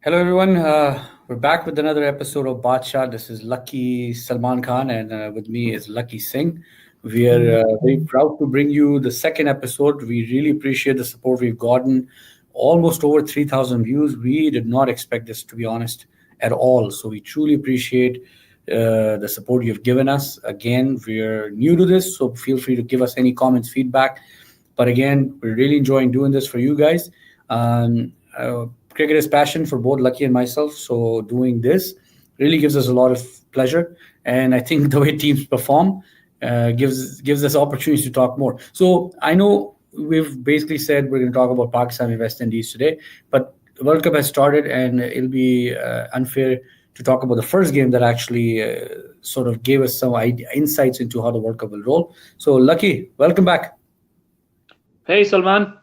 Hello, everyone. We're back with another episode of Baat Shaat. This is Lucky Salman Khan, and with me is Lucky Singh. We are very proud to bring you the second episode. We really appreciate the support we've gotten. Almost over 3,000 views. We did not expect this, to be honest, at all. So we truly appreciate the support you've given us. Again, we're new to this, so feel free to give us any comments, feedback. But again, we're really enjoying doing this for you guys. Cricket is passion for both Lucky and myself. So doing this really gives us a lot of pleasure. And I think the way teams perform gives us opportunities to talk more. So I know we've basically said we're going to talk about Pakistan and West Indies today, but World Cup has started, and it'll be unfair to talk about the first game that actually sort of gave us some insights into how the World Cup will roll. So Lucky, welcome back. Hey Salman.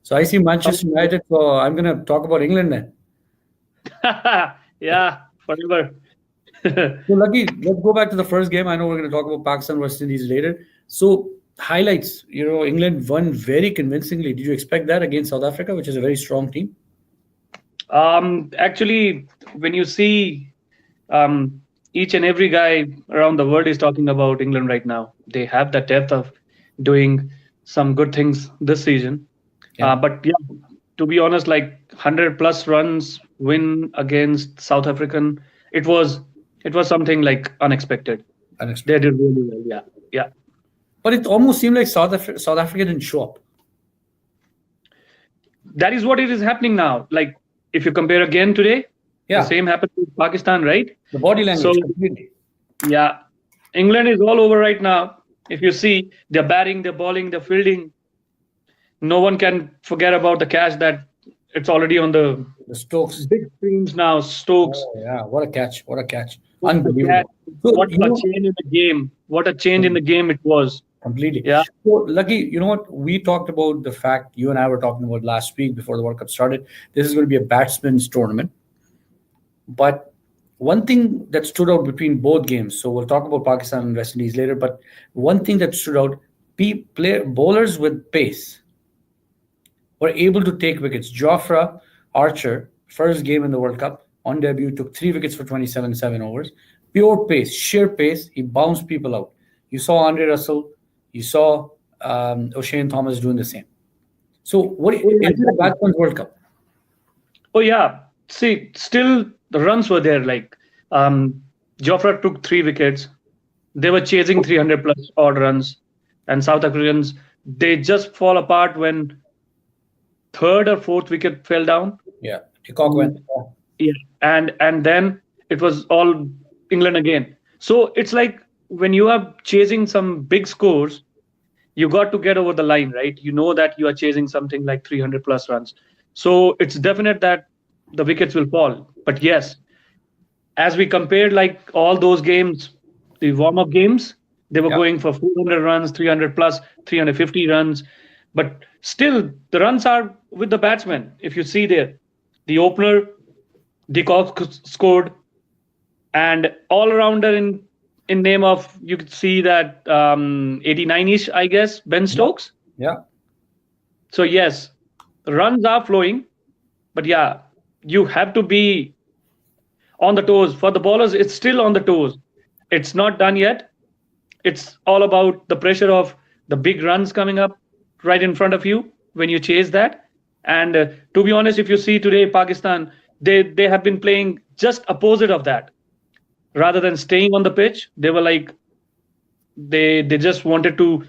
So I see Manchester United. So I'm going to talk about England then. Yeah, whatever. So Lucky, let's go back to the first game. I know we're going to talk about Pakistan West Indies later. So highlights, England won very convincingly. Did you expect that against South Africa, which is a very strong team? Actually, when you see each and every guy around the world is talking about England right now, they have the depth of doing some good things this season. Yeah. But yeah, to be honest, like 100 plus runs win against South African, it was something like unexpected. They did really well. Yeah, yeah. But it almost seemed like South Africa didn't show up. That is what it is happening now. Like if you compare again today, Yeah. the same happened with Pakistan, right? The body language. So Completely. yeah, England is all over right now. If you see, they're batting, they're bowling, they're fielding. No one can forget about the catch that it's already on the The Stokes. big screens now. Stokes. Oh, yeah. What a catch. What a catch. What a Unbelievable. What a change in the game. What a change in the game it was. Completely. Yeah. So, Lucky, you know what? We talked about the fact, you and I were talking about last week before the World Cup started. This is going to be a batsman's tournament. But one thing that stood out between both games, so we'll talk about Pakistan and West Indies later, but one thing that stood out, bowlers with pace were able to take wickets. Jofra Archer, first game in the World Cup, on debut, took 3 wickets for 27 7 overs. Pure pace, sheer pace. He bounced people out. You saw Andre Russell, you saw O'Shane Thomas doing the same. So, what is the Batsman's World Cup? Oh yeah. See, still the runs were there. Like Jofra took 3 wickets. They were chasing 300 plus odd runs, and South Africans, they just fall apart when third or fourth wicket fell down. Yeah, Peacock went. Yeah, and then it was all England again. So it's like when you are chasing some big scores, you got to get over the line, right? You know that you are chasing something like 300 plus runs. So it's definite that the wickets will fall. But yes, as we compared like all those games, the warm-up games, they were Yeah. going for 400 runs, 300 plus, 350 runs. But still, the runs are with the batsmen. If you see there, the opener, De Kock scored, and all-rounder in name of, you could see that 89-ish, I guess, Ben Stokes. Yeah. So yes, the runs are flowing, but yeah, you have to be on the toes. For the bowlers, it's still on the toes. It's not done yet. It's all about the pressure of the big runs coming up right in front of you when you chase that. And to be honest, if you see today Pakistan, they have been playing just opposite of that. Rather than staying on the pitch, they were like they just wanted to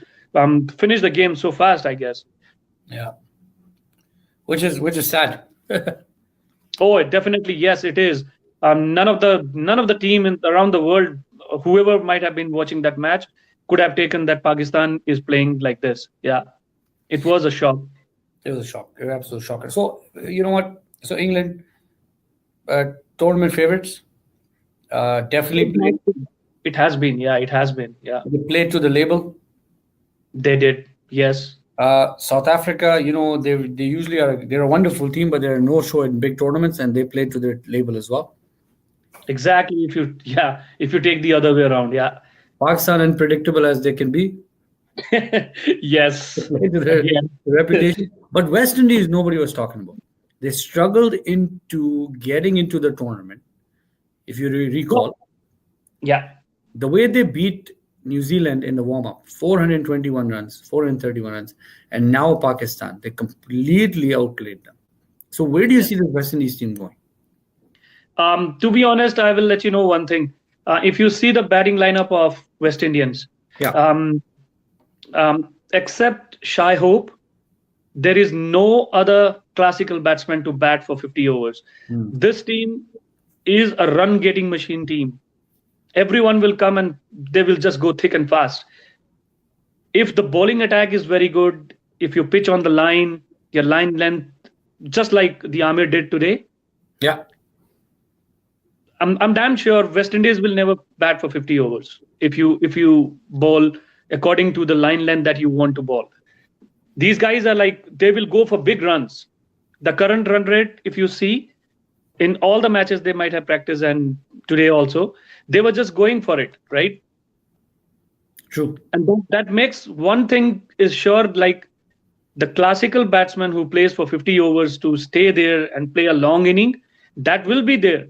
finish the game so fast, I guess. Yeah. Which is sad. Oh, definitely, yes, it is. None of the team around the world, whoever might have been watching that match, could have taken that Pakistan is playing like this. Yeah, it was a shock. It was a shock. It was an absolute shocker. So you know what? So England, tournament favorites, definitely played. It has been, yeah, it has been, yeah. They played to the label. They did, yes. South Africa, they usually they're a wonderful team, but they're no show in big tournaments, and they played to their label as well. Exactly. If you take the other way around, yeah. Pakistan, unpredictable as they can be, Yes. played to their Yeah. reputation. But West Indies, nobody was talking about. They struggled into getting into the tournament. If you Well, recall, yeah, the way they beat New Zealand in the warm up, 421 runs, 431 runs, and now Pakistan, they completely outplayed them. So, where do you yeah. see the West Indies team going? To be honest, I will let you know one thing. If you see the batting lineup of West Indians, Yeah. um, except Shai Hope, there is no other classical batsman to bat for 50 overs. Hmm. This team is a run getting machine team. Everyone will come and they will just go thick and fast. If the bowling attack is very good, if you pitch on the line, your line length, just like the Amir did today, Yeah. I'm damn sure West Indies will never bat for 50 overs if you bowl according to the line length that you want to bowl. These guys are like they will go for big runs. The current run rate, if you see in all the matches they might have practiced and today also, they were just going for it, right? True. And that makes one thing is sure, like the classical batsman who plays for 50 overs to stay there and play a long inning, that will be there,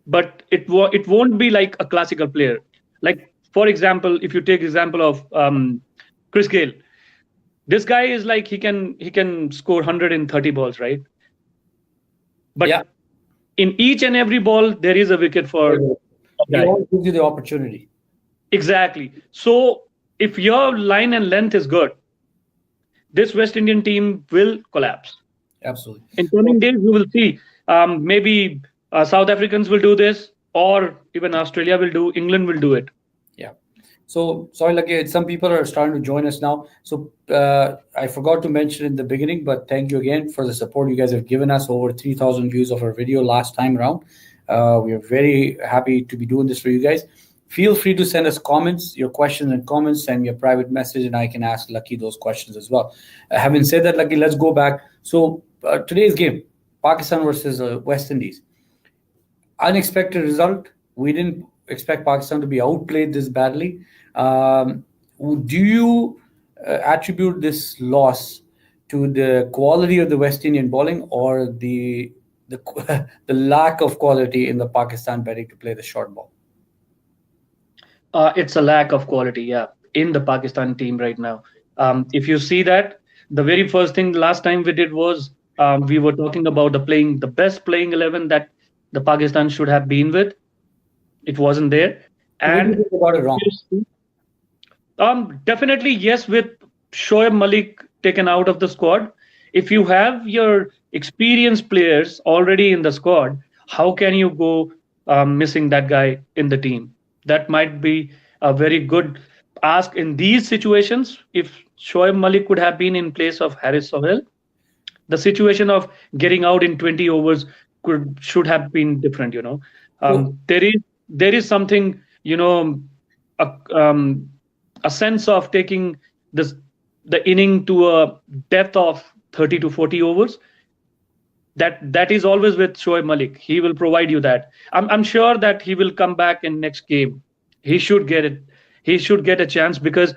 but it won't be like a classical player. Like for example, if you take example of Chris Gale, this guy is like he can score 130 balls, right? Yeah. But in each and every ball there is a wicket for a He guy. always gives you the opportunity. Exactly. So if your line and length is good, this West Indian team will collapse. Absolutely. In coming days, we will see. Maybe South Africans will do this, or even Australia will do. England will do it. Yeah. So sorry, like some people are starting to join us now. So I forgot to mention in the beginning, but thank you again for the support you guys have given us. Over 3,000 views of our video last time around. We are very happy to be doing this for you guys. Feel free to send us comments, your questions and comments, send me a private message, and I can ask Lucky those questions as well. Having said that, Lucky, let's go back. So today's game, Pakistan versus West Indies, unexpected result. We didn't expect Pakistan to be outplayed this badly. Um, do you attribute this loss to the quality of the West Indian bowling or the the lack of quality in the Pakistan batting to play the short ball? It's a lack of quality, yeah, in the Pakistan team right now. If you see that, the very first thing last time we did was we were talking about the best playing 11 that the Pakistan should have been with. It wasn't there, So where do you and think they got it if wrong? you see, definitely yes. With Shoaib Malik taken out of the squad, if you have your experienced players already in the squad, how can you go missing that guy in the team? That might be a very good ask in these situations. If Shoaib Malik could have been in place of Haris Sohail, the situation of getting out in 20 overs could should have been different. So There is something, a, um, a sense of taking this the inning to a depth of 30 to 40 overs. That is always with Shoaib Malik. He will provide you that. I'm sure that he will come back in next game. He should get it. He should get a chance because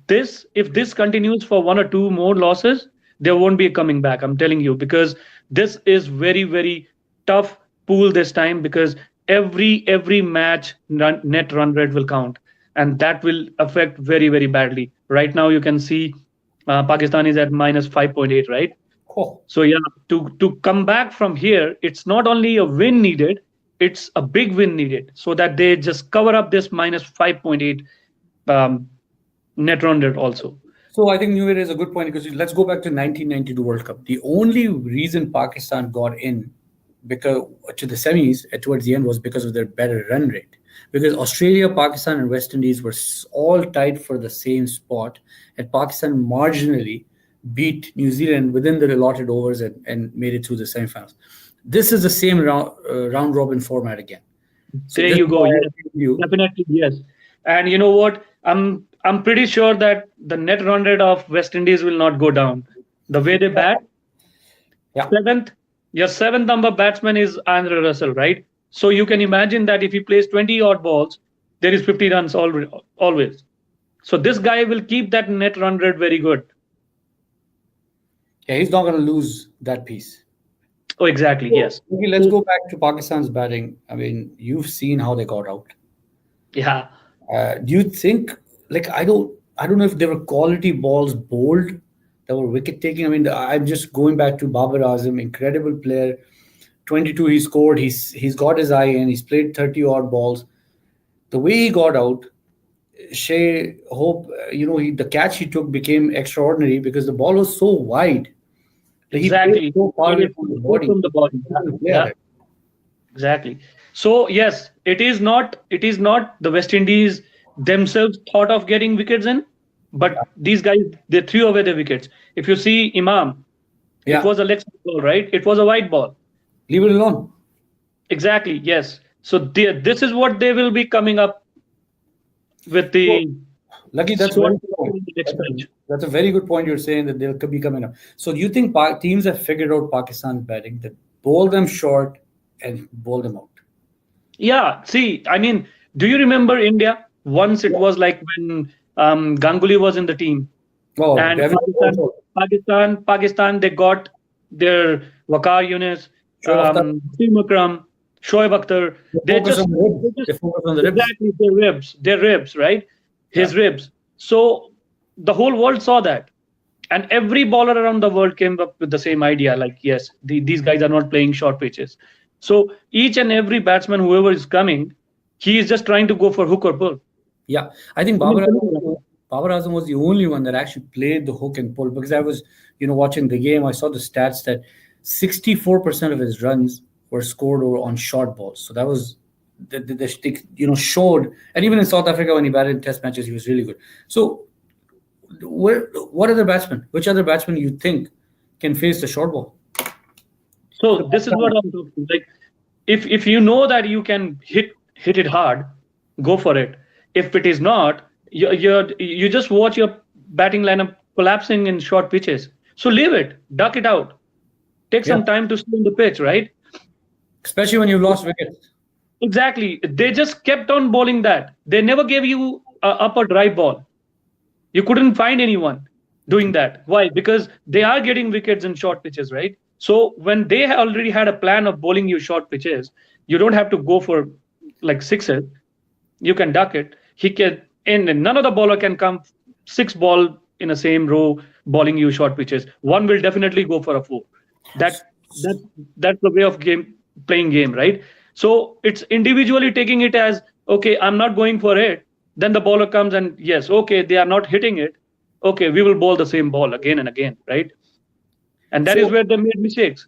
this if this continues for one or two more losses, there won't be a coming back. I'm telling you, because this is very very tough pool this time, because every match net run rate will count, and that will affect very very badly. Right now you can see Pakistan is at minus 5.8, right? cool. So yeah, to come back from here, it's not only a win needed, it's a big win needed, so that they just cover up this minus 5.8 um, net run rate also. So I think New Year is a good point because let's go back to 1992 World Cup. The only reason Pakistan got in because to the semis towards the end was because of their better run rate. Because Australia, Pakistan, and West Indies were all tied for the same spot, and Pakistan marginally beat New Zealand within the allotted overs and made it through the semifinals. This is the same round robin format again. So There this is you go. why I Yes, agree with you. definitely yes. And you know what? I'm pretty sure that the net run rate of West Indies will not go down. The way they bat, Yeah. seventh, your seventh number batsman is Andre Russell, right? So you can imagine that if he plays 20 odd balls, there is 50 runs always. So this guy will keep that net run rate very good. Yeah, he's not going to lose that piece. Oh, exactly. So, Yes. okay, let's So, go back to Pakistan's batting. I mean, you've seen how they got out. yeah, Do you think, like, I don't know if there were quality balls bowled that were wicket taking. I mean, I'm just going back to Babar Azam, incredible player. 22 he scored. He's got his eye in. He's played 30 odd balls. The way he got out, Shea Hope, the catch he took became extraordinary because the ball was so wide. Like he played exactly. so far Made away it from the straight body. from the body. He Yeah, couldn't play at yeah, it. exactly. So yes, it is not the West Indies themselves thought of getting wickets in, but these guys they threw away the wickets. If you see Imam, it Yeah, was a leg spin ball, right? It was a white ball. leave it alone. Exactly. Yes. So this is what they will be coming up with So, the Lucky, that's very slot good point. in the next match. That's a very good point you're saying that they'll be coming up. So do you think teams have figured out Pakistan's batting that bowl them short and bowl them out? Yeah. See, I mean, do you remember India? Once it Yeah. was like when Ganguly was in the team, Oh, and Devin also. Pakistan, they got their Waqar Yunus, Show off that Wasim Akram, Shoaib Akhtar. they They focus just, on the they ribs. They just focus on the ribs. exactly their ribs, right? Yeah. His ribs. So the whole world saw that, and every bowler around the world came up with the same idea. Like, yes, these guys are not playing short pitches. So each and every batsman, whoever is coming, he is just trying to go for hook or pull. Yeah. I think I mean, come on, man. Babar Azam was the only one that actually played the hook and pull because I was, watching the game. I saw the stats that 64% of his runs were scored on short balls. So that was showed, and even in South Africa when he batted in Test matches, he was really good. So which other batsman you think can face the short ball? So this is what I'm talking. Like, if you know that you can hit it hard, go for it. If it is not, you just watch your batting lineup collapsing in short pitches. So leave it, duck it out, take Yeah, some time to stay on the pitch, right? especially when you've lost wickets. Exactly. They just kept on bowling that. They never gave you a up or drive ball. You couldn't find anyone doing that. Why? Because they are getting wickets in short pitches, right? So when they already had a plan of bowling you short pitches, you don't have to go for like sixes. You can duck it. He can, and none of the bowler can come six ball in a same row bowling you short pitches. One will definitely go for a four. That that that's the way of game playing game, right? So it's individually taking it as okay, I'm not going for it. Then the bowler comes and yes, okay, they are not hitting it. Okay, we will bowl the same ball again and again, right? And that is So where they made mistakes.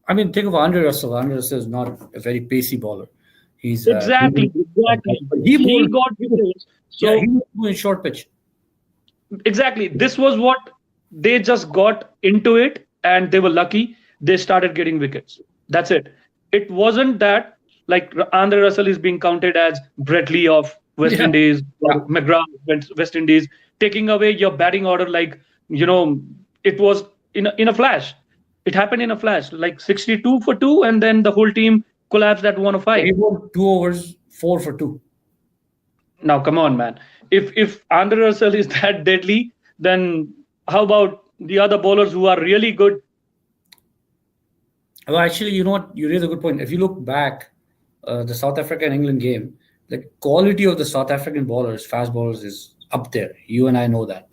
I mean, think of Andre Russell. Andre Russell is not a very pacey bowler. He's Exactly, exactly. he He bowled. got wickets. Yeah, he So bowled in short pitch. exactly, this was what they just got into it, and they were lucky. They started getting wickets. That's it. It wasn't that like Andre Russell is being counted as Brett Lee of West Yeah, Indies yeah. or McGrath West Indies, taking away your batting order like you know it was in a flash. It happened in a flash, like 62 for two, and then the whole team collapsed at 105. He bowled 2 overs, 4 for 2. Now, come on, man. If Andre Russell is that deadly, then how about the other bowlers who are really good? Well, actually, you know what? You raise a good point. If you look back, the South Africa and England game, the quality of the South African bowlers, fast bowlers, is up there. You and I know that.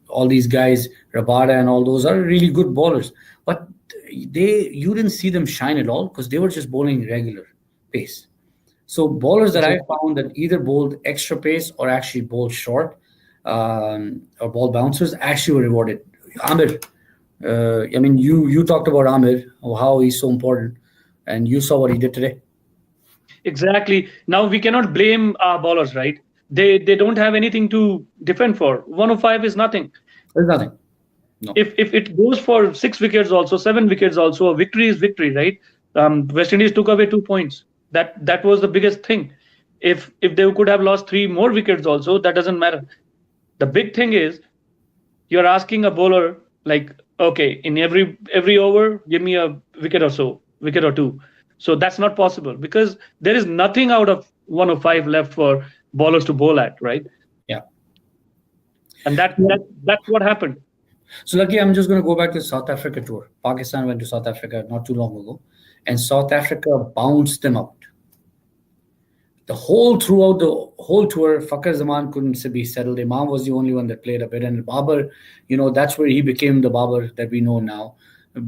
All these guys, Rabada and all those are really good bowlers, but you didn't see them shine at all because they were just bowling regular pace. So bowlers that I found that either bowled extra pace or actually bowled short, or ball bouncers actually were rewarded. Amir, I mean, you talked about Amir, how he's so important, and you saw what he did today. Exactly. Now we cannot blame our bowlers, right? They don't have anything to defend for. 105 is nothing. There's nothing. No. If it goes for 6 wickets, also 7 wickets, also a victory is victory, right? West Indies took away 2 points. That was the biggest thing. If they could have lost 3 more wickets, also that doesn't matter. The big thing is you're asking a bowler like, okay, in every over, give me a wicket or so, wicket or two. So that's not possible because there is nothing out of 105 left for bowlers to bowl at, right? Yeah. And that's what happened. So, Lucky, I'm just going to go back to the South Africa tour. Pakistan went to South Africa not too long ago, and South Africa bounced them out. Throughout the whole tour, Fakar Zaman couldn't be settled. Imam was the only one that played a bit, and Babar, that's where he became the Babar that we know now,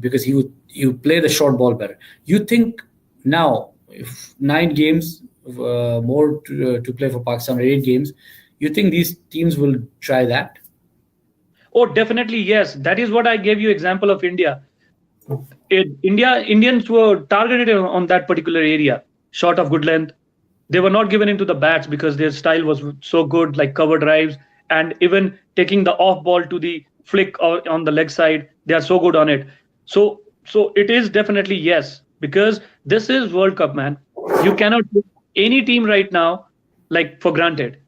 because he would play the short ball better. You think now, if 9 games more to play for Pakistan, or 8 games, you think these teams will try that? Oh, definitely yes. That is what I gave you example of India. Indians were targeted on that particular area, short of good length. They were not given into the bats because their style was so good, like cover drives and even taking the off ball to the flick or on the leg side. They are so good on it. So it is definitely yes, because this is World Cup, man. You cannot take any team right now like for granted.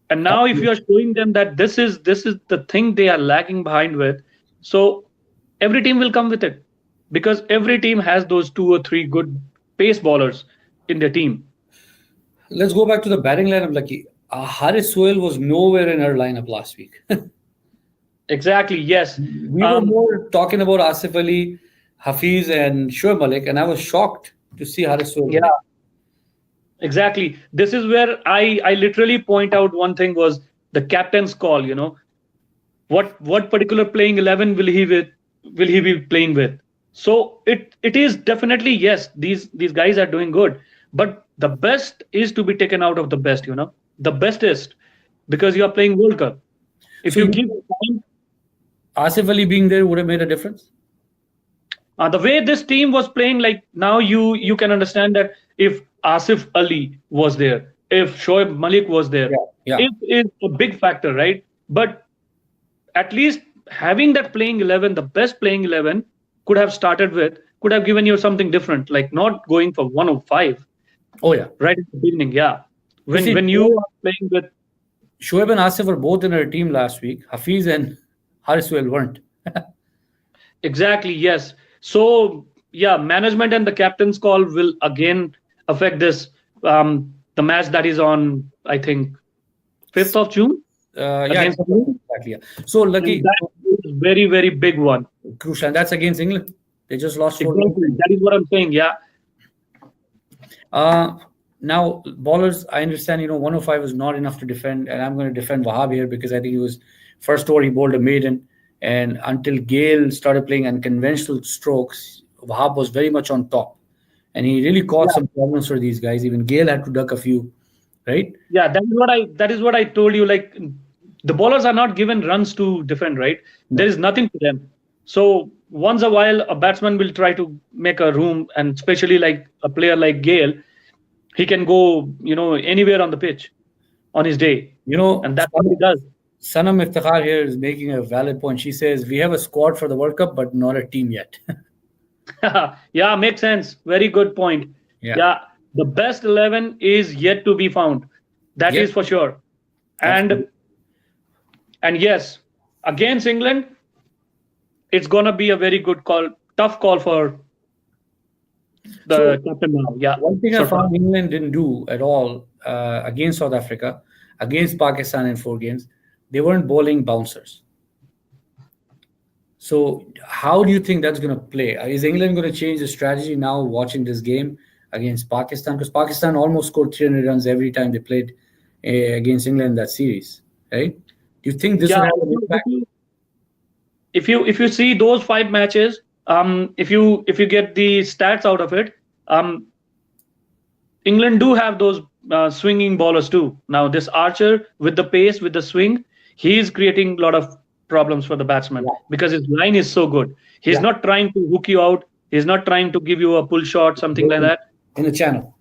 And now if you are showing them that this is the thing they are lagging behind with, so every team will come with it, because every team has those two or three good pace bowlers in their team. Let's go back to the batting lineup, Lucky. Haris Sohail was nowhere in her lineup last week. Exactly, yes. We were more talking about Asif Ali, Hafiz, and Shoaib Malik, and I was shocked to see Haris Sohail. Yeah, exactly. This is where I literally point out one thing was the captain's call. What particular playing 11 will he be playing with? So it is definitely yes. These guys are doing good, but the best is to be taken out of the best. The bestest, because you are playing World Cup. If So you you give time, Asif Ali being there would have made a difference? the way this team was playing, like now you can understand that if Asif Ali was there, if Shoaib Malik was there, Yeah. Yeah. it is a big factor, right? But at least having that playing 11, the best playing 11, could have given you something different, like not going for 105 Oh, yeah. right at the beginning. Yeah, You when see, when you are playing with, Shoaib and Asif were both in her team last week. Hafiz and Haris Sohail weren't. exactly, yes. So yeah, management and the captain's call will again affect this, the match that is on, I think, 5th of June Yeah, against England. exactly. Yeah. So, And Lucky, that is very, very big one. crucial. And that's against England. They just lost 4. Exactly. That is what I'm saying. Yeah. Uh, Now, bowlers, I understand, 105 is not enough to defend, and I'm going to defend Wahab here because I think he was first over, he bowled a maiden, and until Gale started playing unconventional strokes, Wahab was very much on top, and he really caused Yeah. some problems for these guys. Even Gale had to duck a few, right? Yeah. That is what I told you. Like, the bowlers are not given runs to defend, right? There No. is nothing to them. So once a while, a batsman will try to make a room, and especially like a player like Gale, he can go, anywhere on the pitch on his day, You know, and that's what he does. Sanam Iftikhar here is making a valid point. She says, we have a squad for the World Cup, but not a team yet. Yeah, makes sense. Very good point. Yeah. Yeah, the best 11 is yet to be found. That Yep. is for sure. Absolutely. And yes, against England, it's gonna be a very good call, tough call for So, the captain now. Yeah, one thing I so far. found England didn't do at all against South Africa, against Pakistan in 4 games, they weren't bowling bouncers. So, how do you think that's going to play? Is England going to change the strategy now watching this game against Pakistan? Because Pakistan almost scored 300 runs every time they played against England in that series, right? Do you think this would Yeah, have an impact? if you see those 5 matches, if you get the stats out of it, um, England do have those swinging bowlers too. Now, this Archer with the pace, with the swing, he is creating a lot of problems for the batsman Yeah. because his line is so good. He's Yeah. not trying to hook you out. He's not trying to give you a pull shot, something like that. In the channel.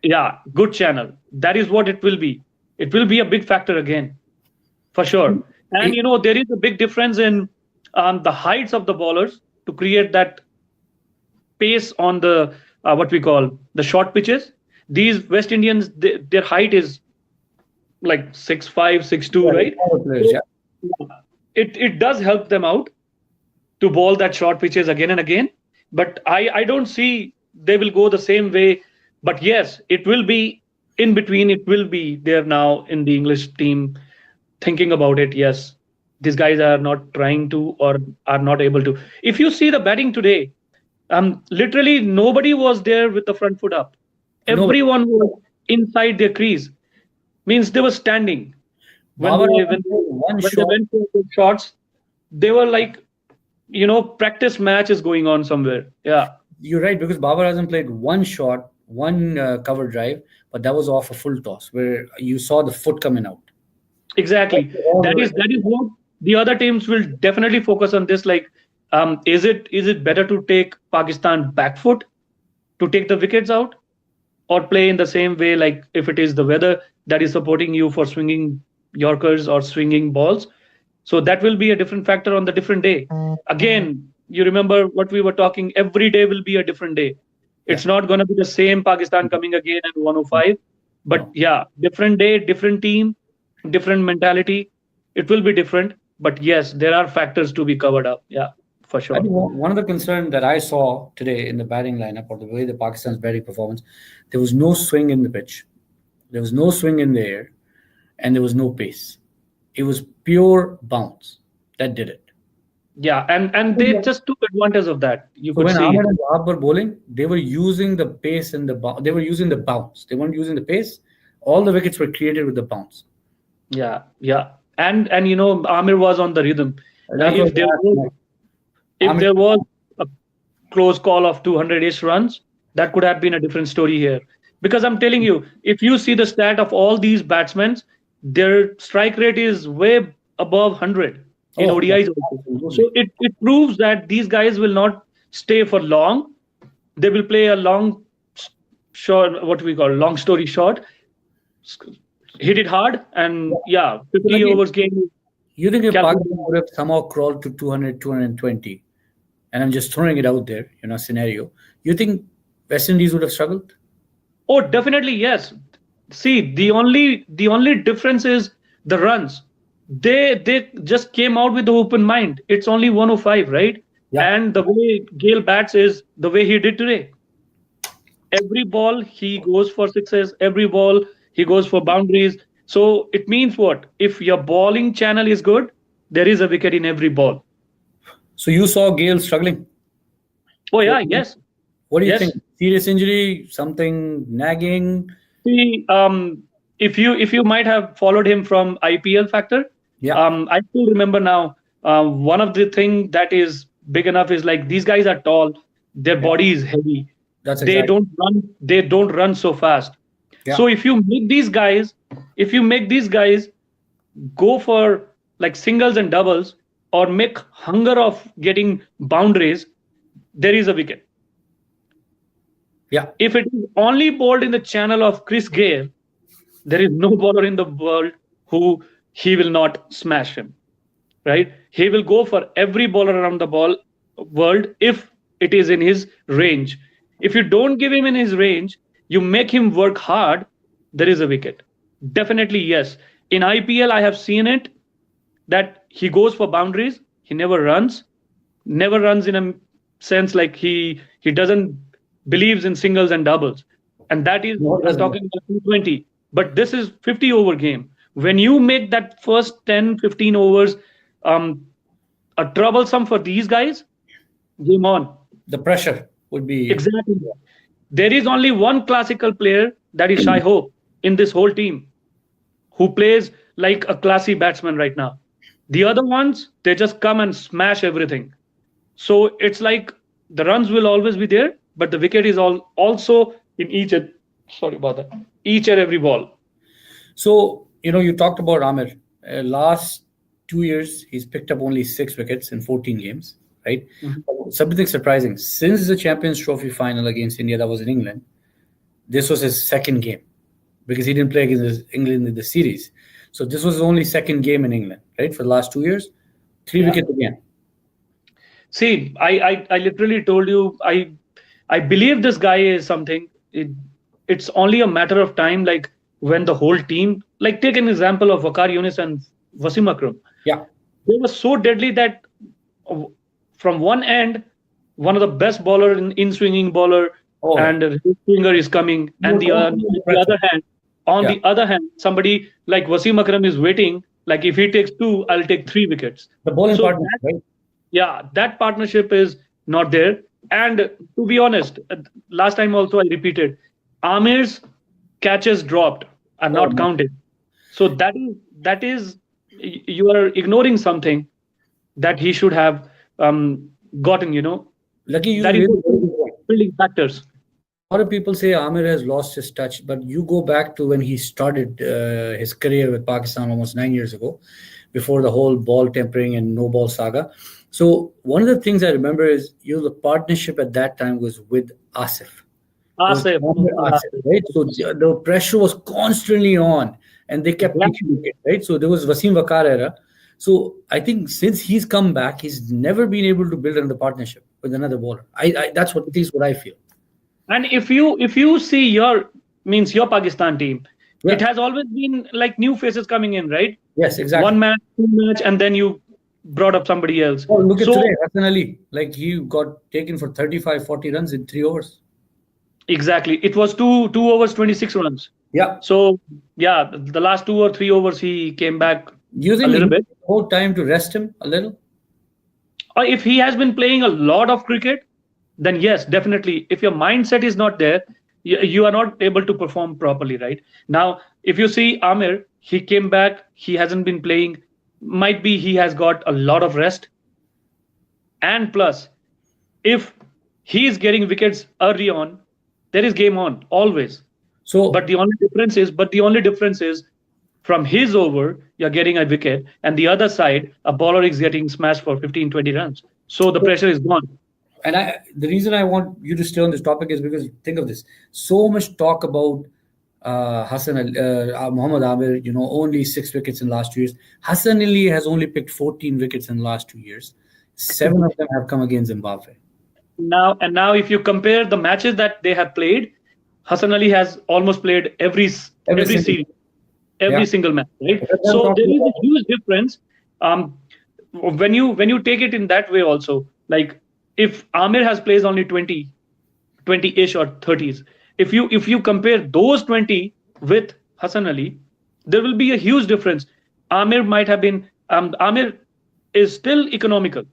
Yeah, good channel. That is what it will be. It will be a big factor again, for sure. And It- there is a big difference in the heights of the bowlers to create that pace on the what we call the short pitches. These West Indians, their height is like 6'5", 6'2", yeah, right? power players, So yeah. it does help them out to bowl that short pitches again and again. But I don't see they will go the same way. But yes, it will be in between. It will be there now in the English team thinking about it. Yes. these guys are not trying to or are not able to. If you see the batting today, literally nobody was there with the front foot up. No, Everyone was inside their crease. Means they were standing when Babar they hasn't played one when they shot. went for the shots. They were like, practice match is going on somewhere. Yeah, You're right, because Babar hasn't played one shot, one cover drive, but that was off a full toss where you saw the foot coming out. exactly. That is what the other teams will definitely focus on this. Like, is it better to take Pakistan back foot to take the wickets out, or play in the same way, like if it is the weather that is supporting you for swinging Yorkers or swinging balls? So that will be a different factor on the different day. Again, you remember what we were talking, every day will be a different day. Yeah. It's not going to be the same Pakistan coming again at 105. But No. yeah, different day, different team, different mentality. It will be different. But yes, there are factors to be covered up. Yeah, for I sure. think one of the concerns that I saw today in the batting lineup or the way the Pakistan's batting performance, there was no swing in the pitch. There was no swing in the air, and there was no pace. It was pure bounce that did it. Yeah, and they just took advantage of that. You So could when see Ahmed it. and Wahab were bowling, they were using the pace and they were using the bounce. They weren't using the pace. All the wickets were created with the bounce. Yeah, yeah. And Amir was on the rhythm. That's what If there I was asked. if Ahmed, there was a close call of 200-ish runs, that could have been a different story here. Because I'm telling you, if you see the stat of all these batsmen, their strike rate is way above 100 in oh, ODIs also. So absolutely. it proves that these guys will not stay for long. They will play a long, short, what we call long story short, hit it hard, and yeah, So 50 Lucky, overs game is you think if Pakistan calculated. would have somehow crawled to 200, 220, and I'm just throwing it out there, scenario, you think West Indies would have struggled? Oh, definitely yes. See, the only difference is the runs. They just came out with the open mind. It's only 105, right? Yeah. And the way Gale bats is the way he did today. Every ball he goes for sixes. Every ball he goes for boundaries. So it means what? If your bowling channel is good, there is a wicket in every ball. So you saw Gale struggling. Oh What yeah, do you, yes, what do you think? yes. Serious injury, something nagging? See, if you might have followed him from IPL factor, Yeah, I still remember now. One of the thing that is big enough is like these guys are tall, their yeah, body is heavy. that's They exactly. don't run. They don't run so fast. Yeah. So if you make these guys go for like singles and doubles or make hunger of getting boundaries, there is a wicket. Yeah. If it is only bowled in the channel of Chris Gale, there is no bowler in the world who he will not smash him, right? He will go for every bowler around the ball world if it is in his range. If you don't give him in his range, you make him work hard, there is a wicket. Definitely, yes. In IPL, I have seen it that he goes for boundaries. He never runs in a sense like he doesn't believes in singles and doubles, and that is No, it I'm doesn't. talking about 220. But this is 50 over game. When you make that first 10, 15 overs um a troublesome for these guys, game on. The pressure would be. Exactly. There is only one classical player, that is Shai Hope, in this whole team, who plays like a classy batsman right now. The other ones, they just come and smash everything. So it's like the runs will always be there, but the wicket is also in sorry about that, each and every ball. So, you talked about Amir. Last 2 years, he's picked up only 6 wickets in 14 games, right? Mhm. Something surprising. Since the Champions Trophy final against India, that was in England, this was his second game because he didn't play against England in the series. So this was his only second game in England, right? For the last 2 years, three Yeah. wickets again. See, I literally told you I believe this guy is something. It's only a matter of time, like when the whole team, like take an example of Wakar Yunis and Wasim Akram. Yeah. They were so deadly that uh, from one end, one of the best bowler in swinging bowler Oh, yeah. and his swinger is coming, and No, don't feel the the pressure. other hand, on Yeah. the other hand, somebody like Wasim Akram is waiting Like if he takes two, I'll take 3 wickets. The bowling So partner, that, right? yeah, that partnership is not there. And to be honest, last time also I repeated, Amir's catches dropped are Oh, not no. counted. So that is you are ignoring something that he should have gotten. Lucky, you That is really the very good point. building factors. A lot of people say Amir has lost his touch, but you go back to when he started his career with Pakistan almost 9 years ago, before the whole ball tampering and no ball saga. So one of the things I remember is the partnership at that time was with Asif. Was Asif, Amir Muhammad Asif, Asif. right? So the pressure was constantly on, and they kept picking Exactly. wicket, right? So there was Wasim Wakar era. So I think since he's come back, he's never been able to build another partnership with another bowler. That's what at least what I feel. And if you see your Pakistan team, it Yeah. has always been like new faces coming in, right? Yes, exactly. One match, 2 match, and then you brought up somebody else. Oh, look at today, So Hassan Ali. Like he got taken for 35, 40 runs in 3 overs. exactly, it was two overs, 26 runs. Yeah. So yeah, the last 2 or 3 overs he came back Do you a think he little took bit. more time to rest him a little? Or if he has been playing a lot of cricket, then yes, definitely. If your mindset is not there, you are not able to perform properly, right? Now, if you see Amir, he came back, he hasn't been playing. Might be he has got a lot of rest. And plus, if he is getting wickets early on, there is game on always. So But the only difference is from his over, you're getting a wicket, and the other side, a bowler is getting smashed for 15, 20 runs. So the pressure is gone. and the reason I want you to stay on this topic is because think of this: so much talk about Muhammad Amir. Only 6 wickets in the last 2 years. Hassan Ali has only picked 14 wickets in the last 2 years. 7 of them have come against Zimbabwe. Now, if you compare the matches that they have played, Hassan Ali has almost played Every every single, series, yeah. every single match, right? That's what I'm So there talking is a about. huge difference. Um, when you take it in that way, also, like if Amir has plays only 20-ish or 30s, if you compare those 20 with Hassan Ali, there will be a huge difference. Amir is still economical.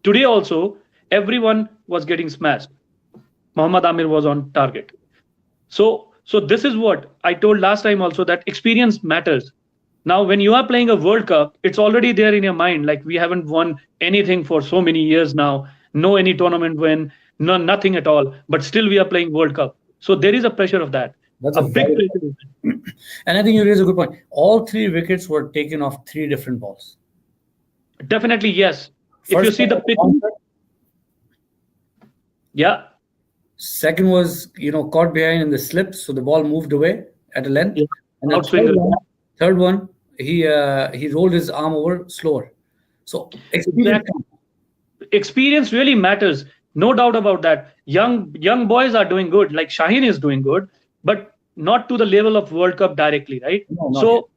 Today also, everyone was getting smashed. Muhammad Amir was on target. So this is what I told last time also, that experience matters. Now, when you are playing a World Cup, it's already there in your mind. Like we haven't won anything for so many years now, no any tournament win, no nothing at all. But still, we are playing World Cup. So there is a pressure of that, That's a a big very pressure. and I think you raise a good point. All 3 wickets were taken off 3 different balls. Definitely yes. If you First see ball the was pitching, bouncer. yeah, Second was, caught behind in the slip, so the ball moved away at a length. yeah, And the outswinger. third one, he rolled his arm over slower. So experience Exactly. counts. Experience really matters, no doubt about that. Young boys are doing good, like Shaheen is doing good, but not to the level of World Cup directly, right? No, not yet. So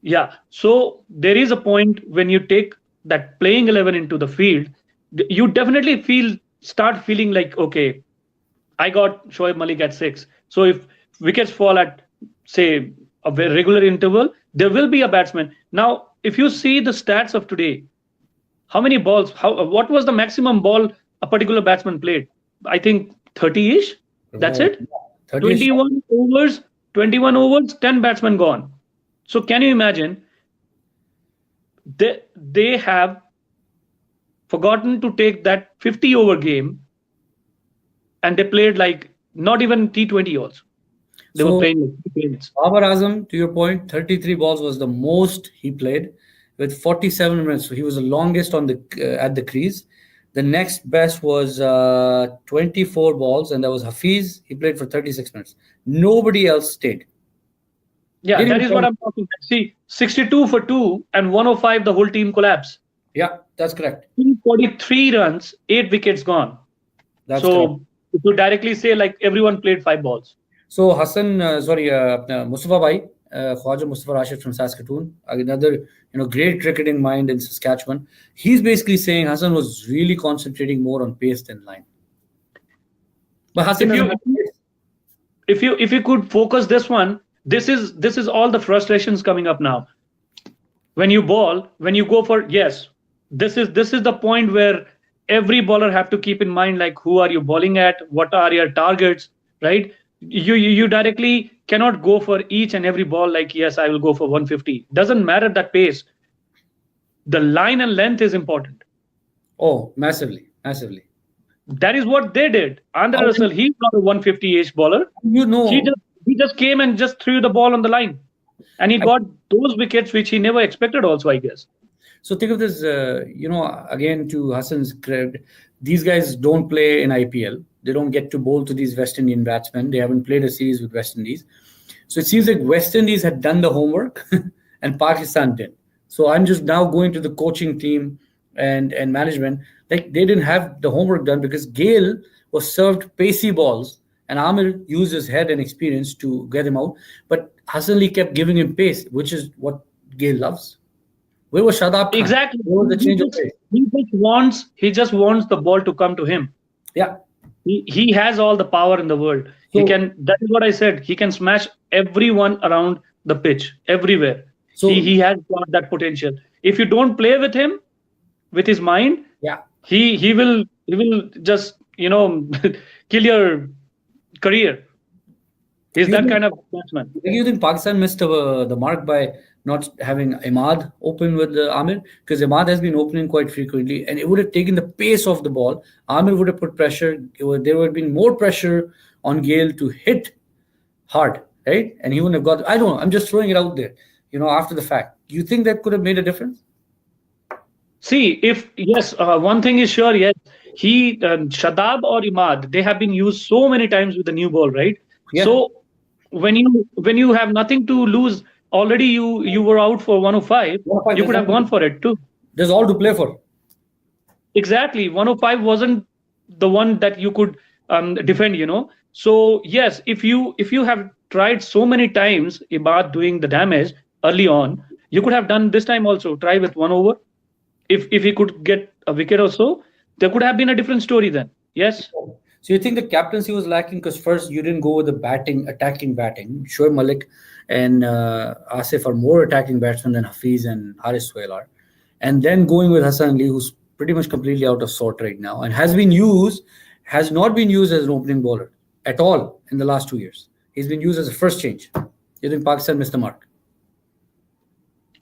yeah, so there is a point when you take that playing 11 into the field, you definitely start feeling like, okay, I got Shoaib Malik at 6. So if wickets fall at, say, a very regular interval, there will be a batsman. Now, if you see the stats of today, how many balls? What was the maximum ball a particular batsman played? I think 30-ish. That's Right. it. 30 21 overs, 21 overs, 10 batsmen gone. So can you imagine? They have forgotten to take that 50 over game, and they played like not even T20 also. They were So playing like T20s. Babar Azam, to your point, 33 balls was the most he played with 47 minutes. So he was the longest on the at the crease. The next best was 24 balls, and that was Hafiz. He played for 36 minutes. Nobody else stayed. Yeah, Didn't that even is try. what I'm talking about. See, 62 for 2 and 105, the whole team collapsed. Yeah, that's correct. 43 runs, 8 wickets gone. That's correct. So if you directly say like everyone played 5 balls. So Hassan, Mustafa Bhai, Khwaja Mustafa Rashid from Saskatoon, another great cricketing mind in Saskatchewan. He's basically saying Hassan was really concentrating more on pace than line. But Hassan If doesn't you have pace. if you could focus this one, this is all the frustrations coming up now. When you ball, when you go for, yes, this is the point where every bowler have to keep in mind, like, who are you bowling at, what are your targets, right? You directly cannot go for each and every ball like, yes, I will go for 150. Doesn't matter that pace. The line and length is important. Oh, massively, massively. That is what they did. Andre How Russell, he's not a 150-ish bowler. you He know? just he just came and just threw the ball on the line, and he I, got those wickets which he never expected. Also, I guess. so think of this. Again, to Hassan's credit, these guys don't play in IPL. They don't get to bowl to these West Indian batsmen. They haven't played a series with West Indies. So it seems like West Indies had done the homework and Pakistan didn't. So I'm just now going to the coaching team and management. Like they didn't have the homework done because Gale was served pacey balls and Amir used his head and experience to get him out. But Hassan Ali kept giving him pace, which is what Gale loves. Where was Shadab Khan? Exactly. Where was the change of pace? He just wants the ball to come to him. Yeah. He has all the power in the world. He So can. That is what I said. He can smash everyone around the pitch everywhere. He so he has got that potential. If you don't play with him, with his mind, yeah. he will just kill your career. He's Do you that think kind of batsman. Do you think Pakistan missed the mark by not having Imad open with Amir? Because Imad has been opening quite frequently, and it would have taken the pace of the ball. Amir would have put pressure. There would have been more pressure on Gale to hit hard, right? And he wouldn't have got. I don't know. I'm just throwing it out there. After the fact, do you think that could have made a difference? See, if yes, one thing is sure, yes, Shadab or Imad, they have been used so many times with the new ball, right? Yeah, So when you have nothing to lose, already you were out for 105, 105. you There's could have nothing. gone for it too. There's all to play for. Exactly, 105 wasn't the one that you could defend. So yes, if you have tried so many times Imad doing the damage early on, you could have done this time also. Try with 1 over. If he could get a wicket or so, there could have been a different story then. Yes, So you think the captaincy was lacking because first you didn't go with the attacking batting. Shoaib Malik and Asif are more attacking batsmen than Hafiz and Haris Sohail are, and then going with Hassan Ali, who's pretty much completely out of sort right now and has not been used as an opening bowler at all in the last 2 years. He's been used as a first change. You think Pakistan missed the mark?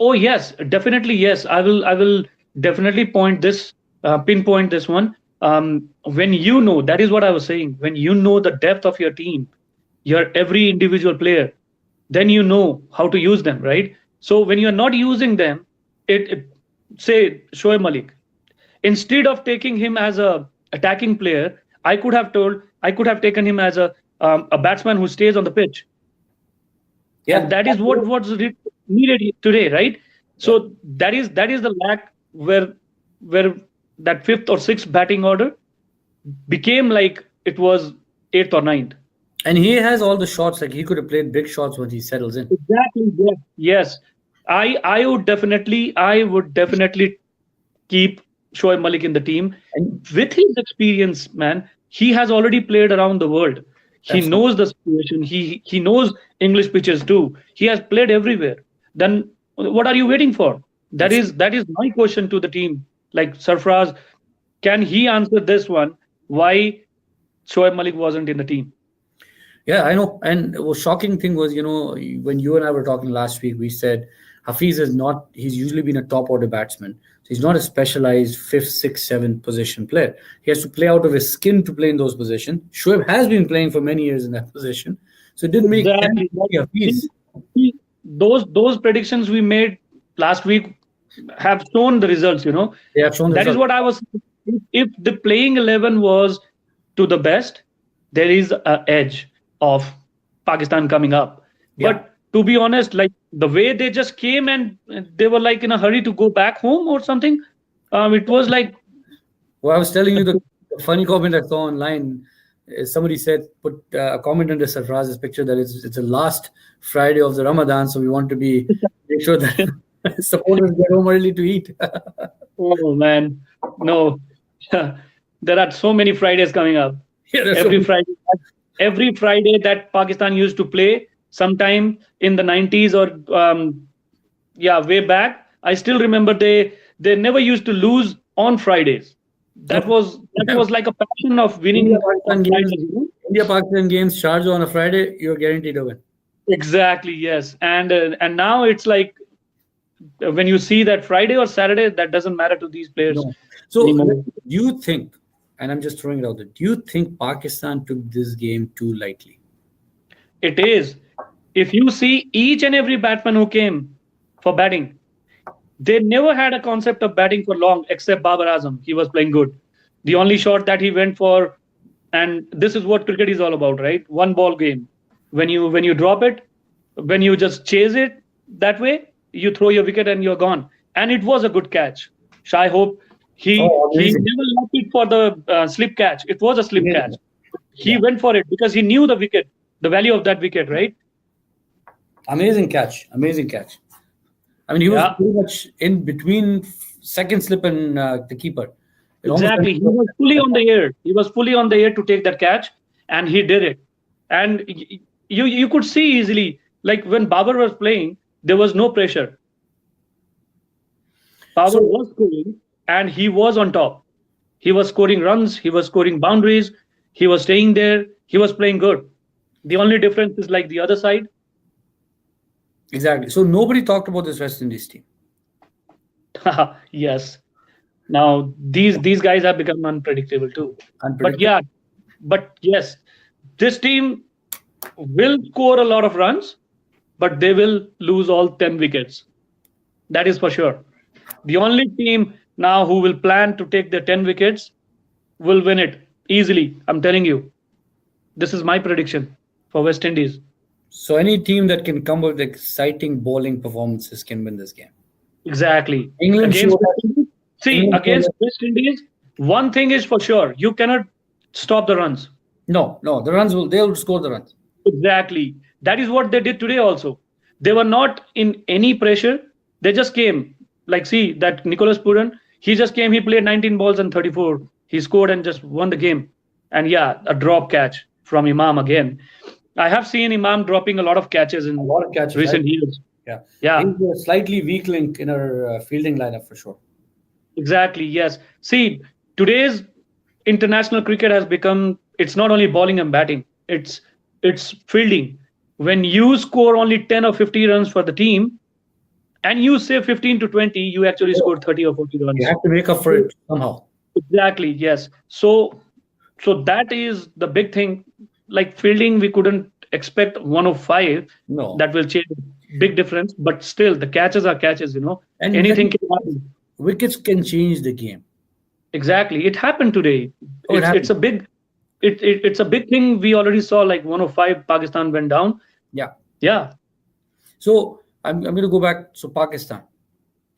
oh yes, definitely yes. I will definitely pinpoint this one. When that is what I was saying. When you know the depth of your team, your every individual player, then you know how to use them, right? So when you're not using them, it say Shoaib Malik, instead of taking him as a attacking player, I could have taken him as a batsman who stays on the pitch, and Yeah. that is needed today, right? Yeah. So that is the lack where that fifth or sixth batting order became like it was eighth or ninth. And he has all the shots. Like he could have played big shots when he settles in. Exactly. Yes. Yes. I would definitely keep Shoaib Malik in the team. And With his experience, man, he has already played around the world. He absolutely. knows the situation. He knows English pitches too. He has played everywhere. Then what are you waiting for? That Absolutely. is that is my question to the team. Like Sarfraz, can he answer this one? Why Shoaib Malik wasn't in the team? Yeah, I know. And the shocking thing was, when you and I were talking last week, we said Hafiz is not, he's usually been a top order batsman. So he's not a specialized fifth, sixth, seventh position player. He has to play out of his skin to play in those positions. Shoaib has been playing for many years in that position. So it didn't make sense Exactly. to play See, Hafiz. those predictions we made last week have shown the results. They have shown the That is result. what I was. If the playing 11 was to the best, there is a edge of Pakistan coming up. Yeah. But to be honest, like the way they just came and they were like in a hurry to go back home or something, it was like, Well, I was telling you the funny comment I saw online. Somebody said, put a comment under Sarfraz's picture that it's the last Friday of the Ramadan, so we want to make sure that supporters get home early to eat. oh man, no, there are so many Fridays coming up. Yeah, that's so Every Friday, every Friday that Pakistan used to play sometime in the 90s or yeah, way back. I still remember they never used to lose on Fridays. That was like a passion of India winning on Pakistan games, Fridays. India Pakistan games, Sharjah on a Friday, you're guaranteed to win. Exactly, yes. And now it's like when you see that Friday or Saturday, that doesn't matter to these players No. So, anymore. do you think, and I'm just throwing it out there, do you think Pakistan took this game too lightly? It is. If you see each and every batsman who came for batting, they never had a concept of batting for long except Babar Azam. He was playing good. The only shot that he went for, and this is what cricket is all about, right? One ball game. When you drop it, when you just chase it that way, you throw your wicket and you're gone. And it was a good catch. I hope Oh, he amazing. never left it for the slip catch. It was a slip catch. Amazing. He Yeah. went for it because he knew the wicket, the value of that wicket, right? Amazing catch. Amazing catch. I mean, he was Yeah. pretty much in between second slip and the keeper. It almost went Exactly. He was fully on the air. He was fully on the air to take that catch, and he did it. And you could see easily, like when Babar was playing, there was no pressure. Babar so. was scoring, and he was on top. He was scoring runs. He was scoring boundaries. He was staying there. He was playing good. The only difference is like the other side. Exactly. So nobody talked about this West Indies team. Yes. Now these guys have become unpredictable too. But Unpredictable. yeah, but yes, this team will score a lot of runs, but they will lose all 10 wickets. That is for sure. The only team now who will plan to take their 10 wickets will win it easily. I'm telling you. This is my prediction for West Indies. So any team that can come up with exciting bowling performances can win this game. Exactly. England Against showed West that. Indies, see, England showed against that. West Indies, one thing is for sure. You cannot stop the runs. No, no, the runs will they'll score the runs. Exactly. That is what they did today also. They were not in any pressure. They just came. Like, see, that Nicholas Puran, he just came, he played 19 balls and 34. He scored and just won the game. And yeah, a drop catch from Imam again. I have seen Imam dropping a lot of catches A in lot of catches. recent years. Yeah, Yeah, he's a slightly weak link in our fielding lineup for sure. exactly. Yes. See, today's international cricket has become, it's not only bowling and batting, it's fielding. When you score only 10 or 50 runs for the team, and you say 15 to 20, you actually So score 30 or 40 you runs. have to make up for it somehow. Exactly, yes. So that is the big thing. Like fielding, we couldn't expect 105 No, that will change big difference, but still the catches are catches. and Anything can happen. wickets can change the game. Exactly. It happened today. Oh, it It's happened. a big it's a big thing. We already saw like 105 Pakistan went down. Yeah. Yeah. So I'm going to go back. So Pakistan,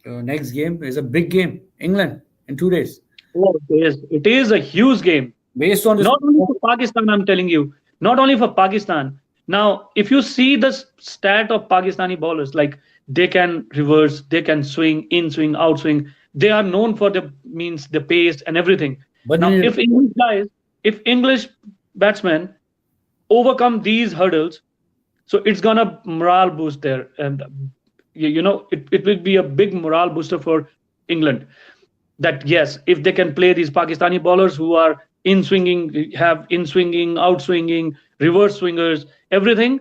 next game is a big game. England in 2 days. Oh, it is a huge game. Based on this, Not only for Pakistan, I'm telling you, not only for Pakistan. Now, if you see the stat of Pakistani bowlers, like they can reverse, they can swing, in swing, out swing. They are known for the means the pace and everything. but Now, if English batsmen overcome these hurdles, so it's gonna morale boost there, and it will be a big morale booster for England. That yes, if they can play these Pakistani bowlers who are in swinging, have in swinging, out swinging, reverse swingers, everything,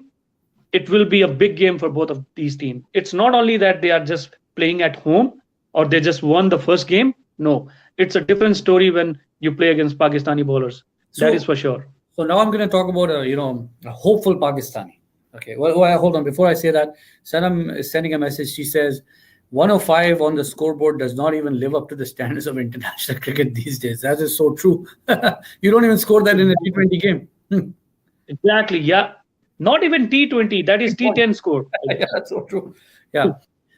it will be a big game for both of these teams. It's not only that they are just playing at home or they just won the first game. No, it's a different story when you play against Pakistani bowlers. That is so for sure. so now I'm going to talk about a hopeful Pakistani. Okay, well, hold on. Before I say that, Sanam is sending a message. She says 105 on the scoreboard does not even live up to the standards of international cricket these days. That is so true. You don't even score that in a T20 game. Exactly. Yeah. Not even T20. That is T10 score, I Yeah, guess. that's so true. Yeah.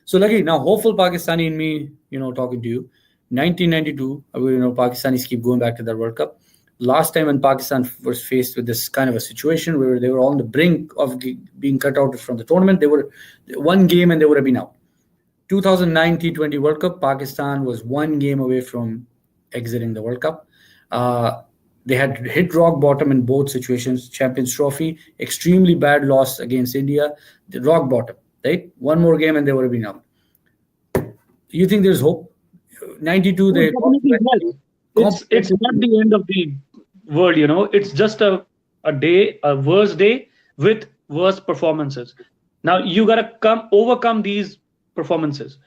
So, Lucky, now hopeful Pakistani in me, talking to you. 1992, Pakistanis keep going back to that World Cup. Last time when Pakistan was faced with this kind of a situation where they were on the brink of being cut out from the tournament, they were one game and they would have been out. 2009 T20 World Cup, Pakistan was one game away from exiting the World Cup. They had hit rock bottom in both situations. Champions Trophy, extremely bad loss against India, the rock bottom, right? One more game and they would have been out. You think there's hope? 92, Oh, they definitely, yes. It's not comprehensively. the end of the world, you know. It's just a day, a worse day with worse performances. Now you gotta come overcome these performances.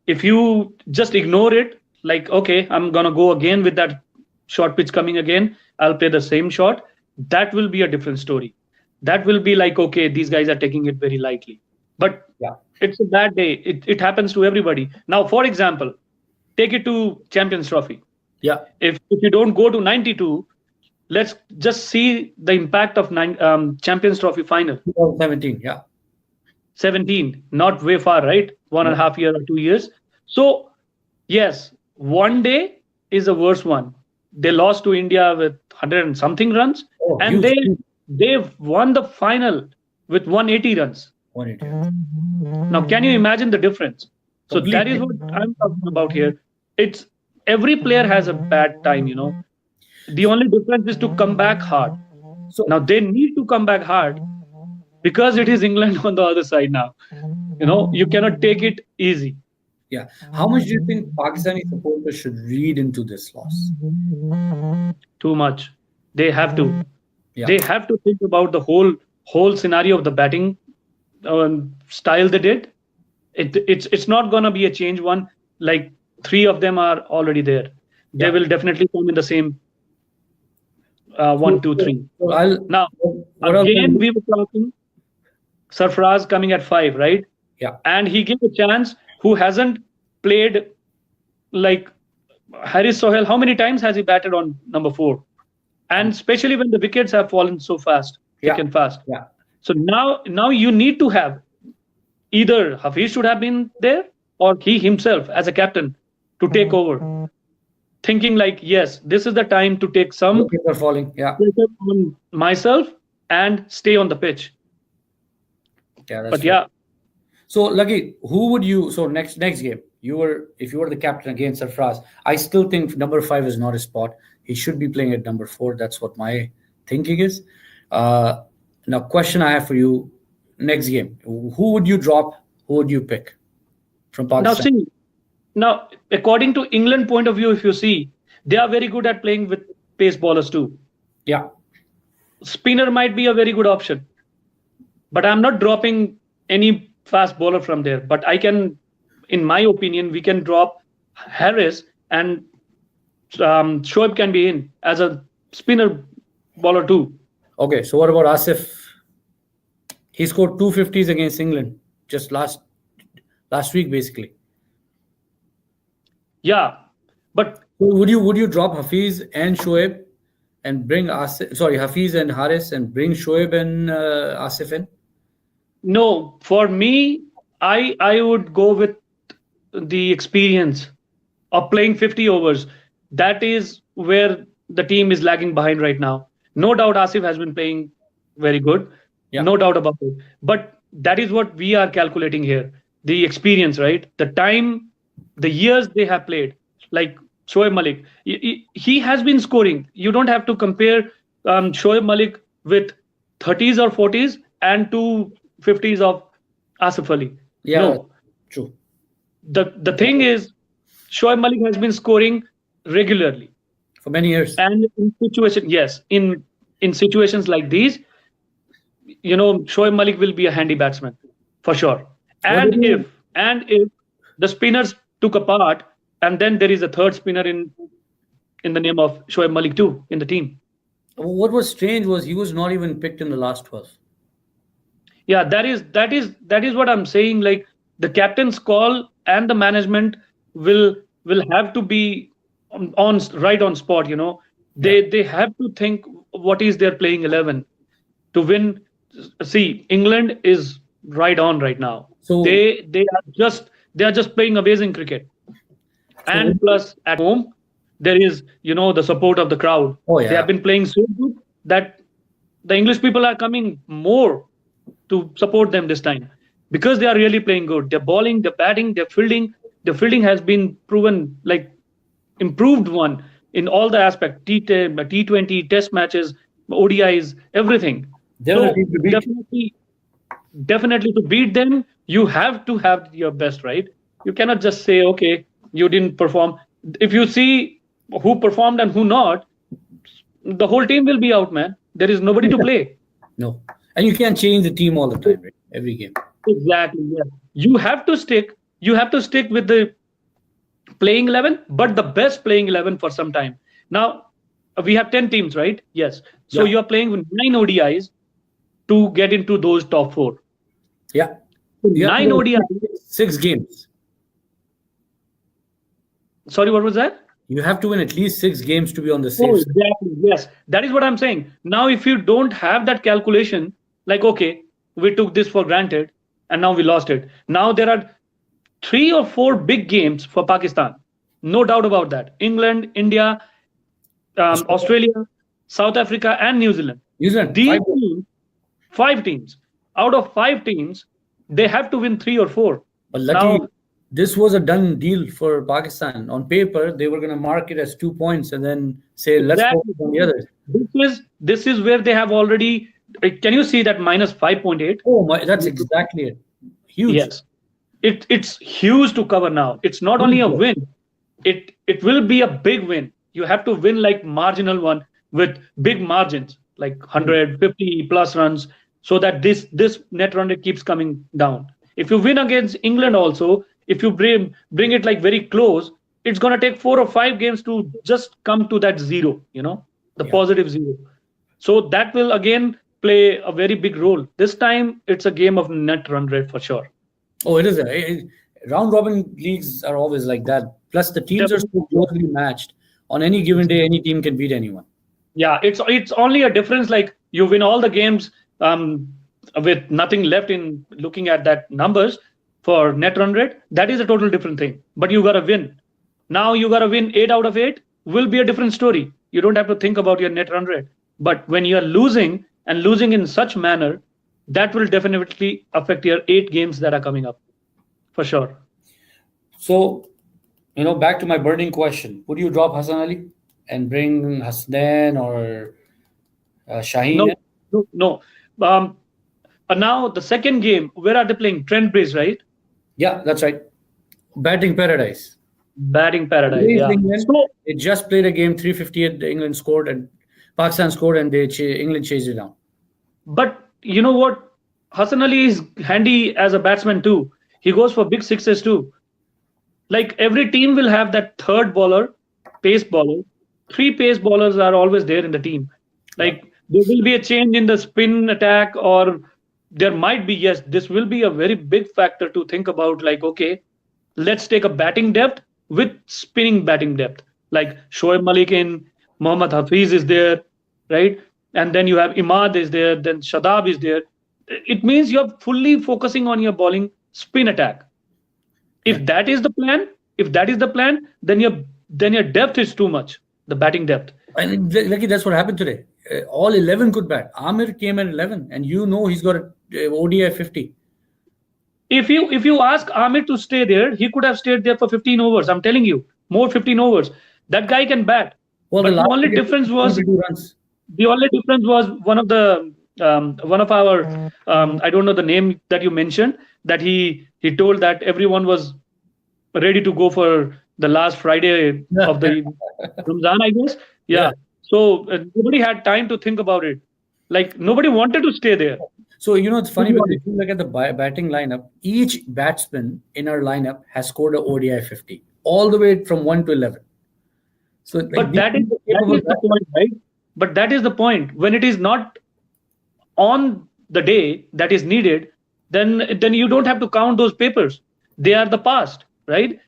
If you just ignore it, like okay, I'm gonna go again with that short pitch coming again, I'll play the same shot. That will be a different story. That will be like okay, these guys are taking it very lightly. But Yeah, it's a bad day. It happens to everybody. Now, for example, take it to Champions Trophy. yeah, If you don't go to 92, let's just see the impact of Champions Trophy final 2017. Yeah, 17, not way far, right? One and a no. half year or 2 years. So yes, one day is a worse one. They lost to India with 100 and something runs, Oh, and huge, huge they've won the final with 180 runs. 180. Now, can you imagine the difference? So that is Completely. what I'm talking about here. It's every player has a bad time, you know. The only difference is to come back hard. So, Now they need to come back hard because it is England on the other side now. You know, you cannot take it easy. yeah, how much do you think Pakistani supporters should read into this loss? Too much. They have to. Yeah, They have to think about the whole scenario of the batting style they did. It's not gonna be a change one. Like three of them are already there. They yeah. will definitely come in the same So, one, two, three. so I'll, Now what else can again do? we were talking Sarfraz coming at five, right? Yeah, And he gave a chance who hasn't played like Haris Sohail. How many times has he batted on number four? And especially when the wickets have fallen so fast, thick yeah, and fast. yeah. So now you need to have either Hafiz should have been there or he himself as a captain to take over, thinking like, yes, this is the time to take some Wickets are falling. Yeah, pressure on myself and stay on the pitch. yeah, that's But true. yeah, So, Lucky, who would you? So next game, if you were the captain against Sarfraz, I still think number 5 is not his spot. He should be playing at number 4. That's what my thinking is. Uh, Now, question I have for you: next game, who would you drop? Who would you pick from now Pakistan? see, now according to England point of view, if you see, they are very good at playing with pace bowlers too. Yeah, Spinner might be a very good option, but I'm not dropping any fast bowler from there. But I can, in my opinion, we can drop Harris and Shoaib can be in as a spinner bowler too. okay. So what about Asif? He scored 250s against England just last week, basically. Yeah, but So would you drop Hafiz and Shoaib and bring Asif? Sorry, Hafiz and Haris and bring Shoaib and Asif in? no, for me, I would go with the experience of playing 50 overs. That is where the team is lagging behind right now. No doubt Asif has been playing very good. Yeah, No doubt about it. But that is what we are calculating here. The experience, right? The time, the years they have played. Like Shoaib Malik, he has been scoring. You don't have to compare Shoaib Malik with 30s or 40s and 250s of Asif Ali. yeah, No, true. the thing is, Shoaib Malik has been scoring regularly, For many years. and in situation, yes, in situations like these, you know, Shoaib Malik will be a handy batsman for sure. What did you? And if the spinners took apart, and then there is a third spinner in the name of Shoaib Malik too in the team. What was strange was he was not even picked in the last 12. Yeah, that is what I'm saying. Like the captain's call and the management will have to be on right on spot. You know, Yeah. they have to think what is their playing 11 to win. See, England is right on right now. So, They are just playing amazing cricket, so and plus at home there is the support of the crowd. oh They yeah. have been playing so good that the English people are coming more to support them this time because they are really playing good. They're bowling, they're batting, they're fielding. The fielding has been proven like improved one in all the aspect T20, Test matches, ODIs, everything. They're the So team to beat. definitely to beat them, you have to have your best, right? You cannot just say, okay, you didn't perform. If you see who performed and who not, the whole team will be out, man. There is nobody to play. No, and you can't change the team all the time, right? Every game. Exactly. Yeah. You have to stick. You have to stick with the playing 11, but the best playing 11 for some time. Now, we have 10 teams, right? Yes. So Yeah, you are playing with 9 ODIs to get into those top four. yeah. So You have to nine win ODIs. 6 games. Sorry, what was that? You have to win at least 6 games to be on the Oh, safe side. exactly. Yes. That is what I'm saying. Now, if you don't have that calculation, like, okay, we took this for granted and now we lost it. Now there are 3 or 4 big games for Pakistan. No doubt about that. England, India, Australia, South Africa, and New Zealand. New Zealand, These 5 games. teams, 5 teams. Out of 5 teams, they have to win 3 or 4. But lucky, Now, this was a done deal for Pakistan. On paper, they were going to mark it as 2 points and then say, let's exactly. focus on the others. This is where they have already. Can you see that minus 5.8? Oh, my, that's exactly it. Huge. Yes, it's huge to cover now. It's not only a Huge. win. It will be a big win. You have to win like marginal one with big margins, like 150 plus runs, so that this net run rate keeps coming down. If you win against England also, if you bring it like very close, it's gonna take 4 or 5 games to just come to that zero. The Yeah. positive zero. So that will again play a very big role. This time it's a game of net run rate for sure. Oh, it is. Round robin leagues are always like that. Plus, the teams are so Definitely. closely matched. On any given day, any team can beat anyone. Yeah, it's only a difference like you win all the games with nothing left in looking at that numbers for net run rate. That is a total different thing. But you gotta win. Now you gotta win 8 out of 8 will be a different story. You don't have to think about your net run rate. But when you are losing and losing in such manner, that will definitely affect your 8 games that are coming up for sure. So, back to my burning question: would you drop Hassan Ali and bring Hasnan or Shaheen No, in? no, no. Um, now the second game, where are they playing? Trent Bridge, right? Yeah, that's right. Batting paradise. Batting paradise. Today's Yeah. England, So, they just played a game 358. England scored and Pakistan scored, and England chased it down. but you know what? Hassan Ali is handy as a batsman too. He goes for big sixes too. Like every team will have that third bowler, pace bowler. 3 pace bowlers are always there in the team. Yeah. Like there will be a change in the spin attack, or there might be, yes, this will be a very big factor to think about. Like, okay, let's take a batting depth with spinning batting depth. Like Shoaib Malik in, Mohammad Hafiz is there, right? And then you have Imad is there, then Shadab is there. It means you're fully focusing on your bowling spin attack. Yeah. If that is the plan, then your depth is too much, the batting depth. And lucky that's what happened today. All 11 could bat. Amir came at 11, and he's got a ODI 50. If you ask Amir to stay there, he could have stayed there for 15 overs. I'm telling you, more 15 overs. That guy can bat. Well, the But the last only wicket, difference was 22 runs. the only difference was one of our I don't know the name that you mentioned, that he told that everyone was ready to go for the last Friday of the Ramzan, I guess. Yeah. Yeah. So nobody had time to think about it. Like nobody wanted to stay there. So, it's To funny be because honest. if you look at the batting lineup, each batsman in our lineup has scored a ODI 50, all the way from 1 to 11. So, like, But these that is capable the batsmen. point, right? But that is the point. When it is not on the day that is needed, then you don't have to count those papers. They are the past, right?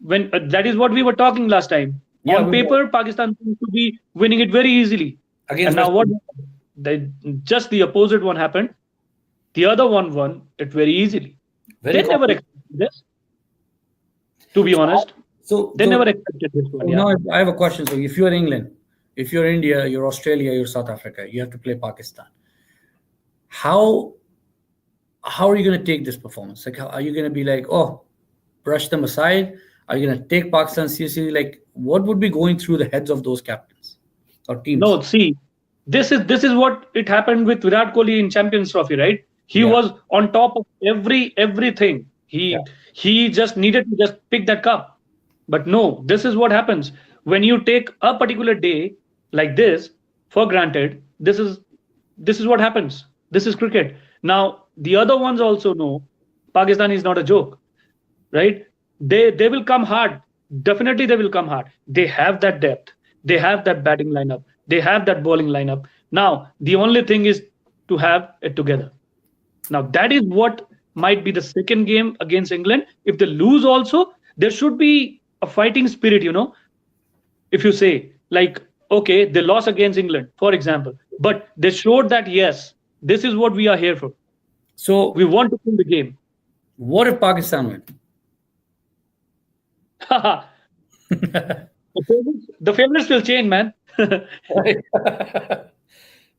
When that is what we were talking last time. Yeah, On we were paper, Pakistan seems to be winning it very easily, and against now West what? Indies. Just the opposite one happened. The other one won it very easily. Very They never confident. expected this, to be honest. So, They so, never expected this one. so Yeah. now I have a question. So, if you're England, if you're India, you're Australia, you're South Africa, you have to play Pakistan. How how are you going to take this performance? Like, are you going to be like, oh, brush them aside? Are you going to take Pakistan seriously? Like, what would be going through the heads of those captains or teams? No, see, this is what it happened with Virat Kohli in Champions Trophy, right? He Yeah, was on top of everything. Yeah. He just needed to just pick that cup. But no, this is what happens when you take a particular day like this for granted. This is what happens. This is cricket. Now the other ones also know Pakistan is not a joke, right? They will come hard. Definitely they will come hard. They have that depth. They have that batting lineup. They have that bowling lineup. Now the only thing is to have it together. Now that is what might be the second game against England. If they lose also, there should be a fighting spirit, if you say, like, okay, they lost against England, for example, but they showed that yes, this is what we are here for. So We want to win the game. what if Pakistan win? The favorites will change, man.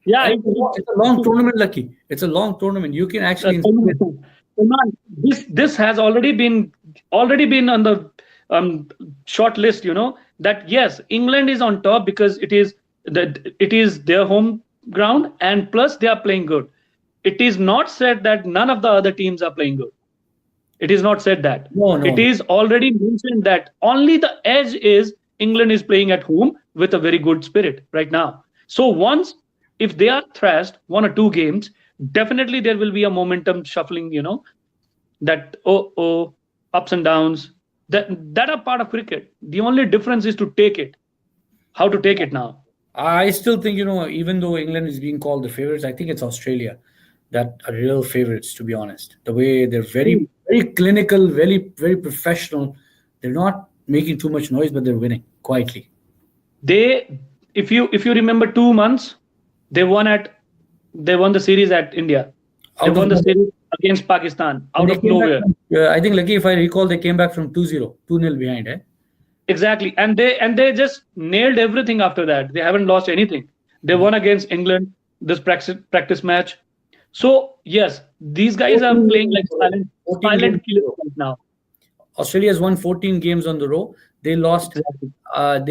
Yeah, It's a long tournament, Lucky. It's a long tournament. You can actually inspire. Salman, this has already been on the short list. That yes, England is on top because it is their home ground, and plus they are playing good. It is not said that none of the other teams are playing good. It is not said that. No, It no. is already mentioned that only the edge is England is playing at home with a very good spirit right now. So once, if they are thrashed 1 or 2 games, definitely there will be a momentum shuffling. That ups and downs that are part of cricket. The only difference is to take it. How to take it now? I still think, even though England is being called the favorites, I think it's Australia that are real favorites, to be honest. The way they're very, See, very clinical, very, very professional. They're not making too much noise, but they're winning quietly. they if you remember 2 months, they won at they won the series at India. They Out of won the nowhere. series against Pakistan And out they of came back nowhere. from, I think, Lucky, if I recall, they came back from 2-0, 2-0 behind, eh? Exactly. And they just nailed everything after that. They haven't lost anything. They Mhm. won against England this practice match. So yes, these guys are 14 playing games like in a row. silent 14 games silent in a killers row. right now. Australia's won 14 games on the row. They lost Exactly.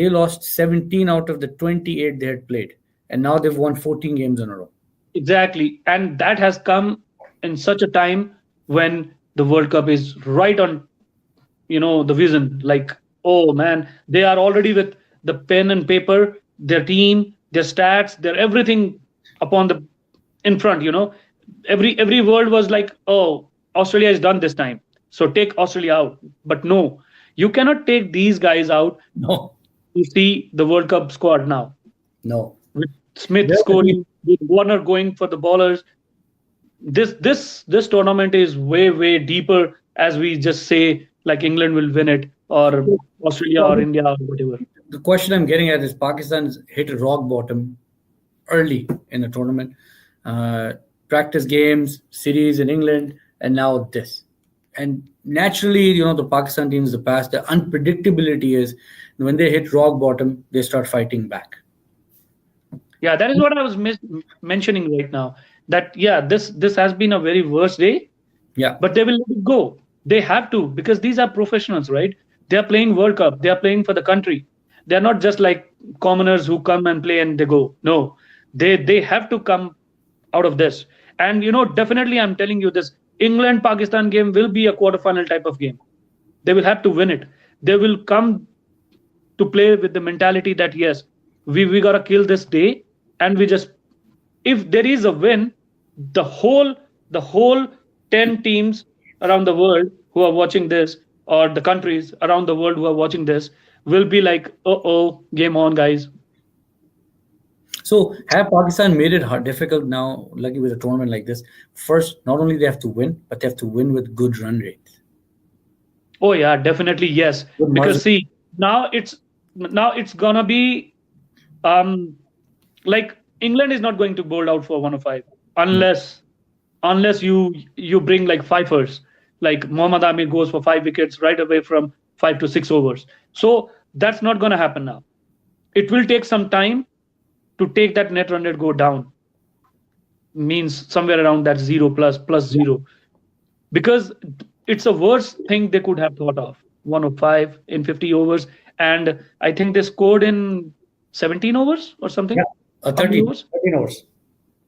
they lost 17 out of the 28 they had played. And now they've won 14 games in a row. Exactly. And that has come in such a time when the World Cup is right on, the vision. Like, oh man, they are already with the pen and paper, their team, their stats, their everything upon the in front. Every world was like, oh, Australia is done this time, so take Australia out. But no, you cannot take these guys out. No, You see the World Cup squad now no. with Smith They're the team. scoring, with Warner going for the bowlers. This tournament is way deeper, as we just say, like England will win it, or Australia or India or whatever. The question I'm getting at is Pakistan's hit rock bottom early in the tournament. Uh, Practice games, series in England, and now this. And naturally, the Pakistan teams in the past, the unpredictability is when they hit rock bottom, they start fighting back. Yeah, that is what I was mentioning right now. That yeah, this has been a very worst day, Yeah. but they will let it go. They have to, because these are professionals, right? They are playing World Cup. They are playing for the country. They are not just like commoners who come and play and they go. No, they have to come out of this. And definitely, I'm telling you, this England Pakistan game will be a quarterfinal type of game. They will have to win it. They will come to play with the mentality that yes, we gotta kill this day, and we just, if there is a win, the whole 10 teams around the world who are watching this, or the countries around the world who are watching this, will be like, oh, game on, guys. So have Pakistan made it hard, difficult now, lucky with a tournament like this? First, not only they have to win, but they have to win with good run rates. Oh yeah, definitely yes. Good margin. Because see, now it's gonna be um like England is not going to bowl out for 105 unless you bring like fifers, like Mohammad Amir goes for 5 wickets right away from 5 to 6 overs. So that's not gonna happen now. It will take some time to take that net run rate go down, means somewhere around that zero plus zero, because it's a worst thing they could have thought of. 105 in 50 overs, and I think they scored in 17 overs or Yeah. something. How many 13, overs? 13 overs.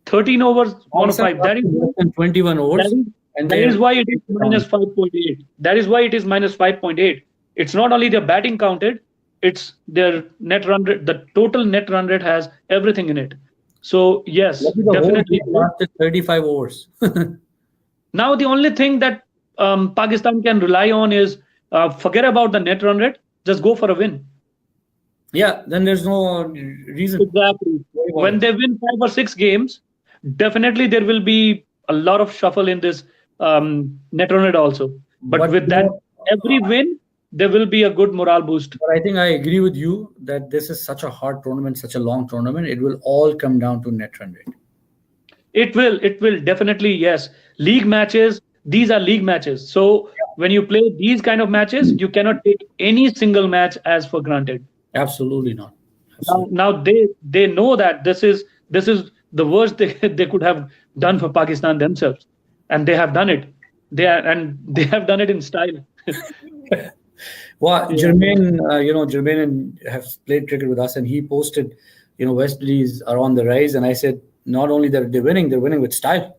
13 overs, Pakistan 105. lasted less than 21 That overs, is, and That they is why it is down. minus 5.8. That is why it is minus 5.8. It's not only their batting counted, it's their net run rate. The total net run rate has everything in it. So, yes, Lucky the whole definitely. game lasted 35 overs. Now, the only thing that Pakistan can rely on is forget about the net run rate, just go for a win. Yeah, then there's no reason to Exactly. worry about When it. they win 5 or 6 games, definitely there will be a lot of shuffle in this net run rate also. But But with that, every win, there will be a good morale boost. but I think I agree with you that this is such a hard tournament, such a long tournament. It will all come down to net run rate. It will definitely, yes. League matches, these are league matches. So when you play these kind of matches, you cannot take any single match as for granted. Absolutely not. Absolutely. Now they know that this is the worst they, they could have done for Pakistan themselves, and they have done it. They have done it in style. Well, Yeah. Jermaine, Jermaine have played cricket with us, and he posted, West Indies are on the rise, and I said, not only that they're winning with style,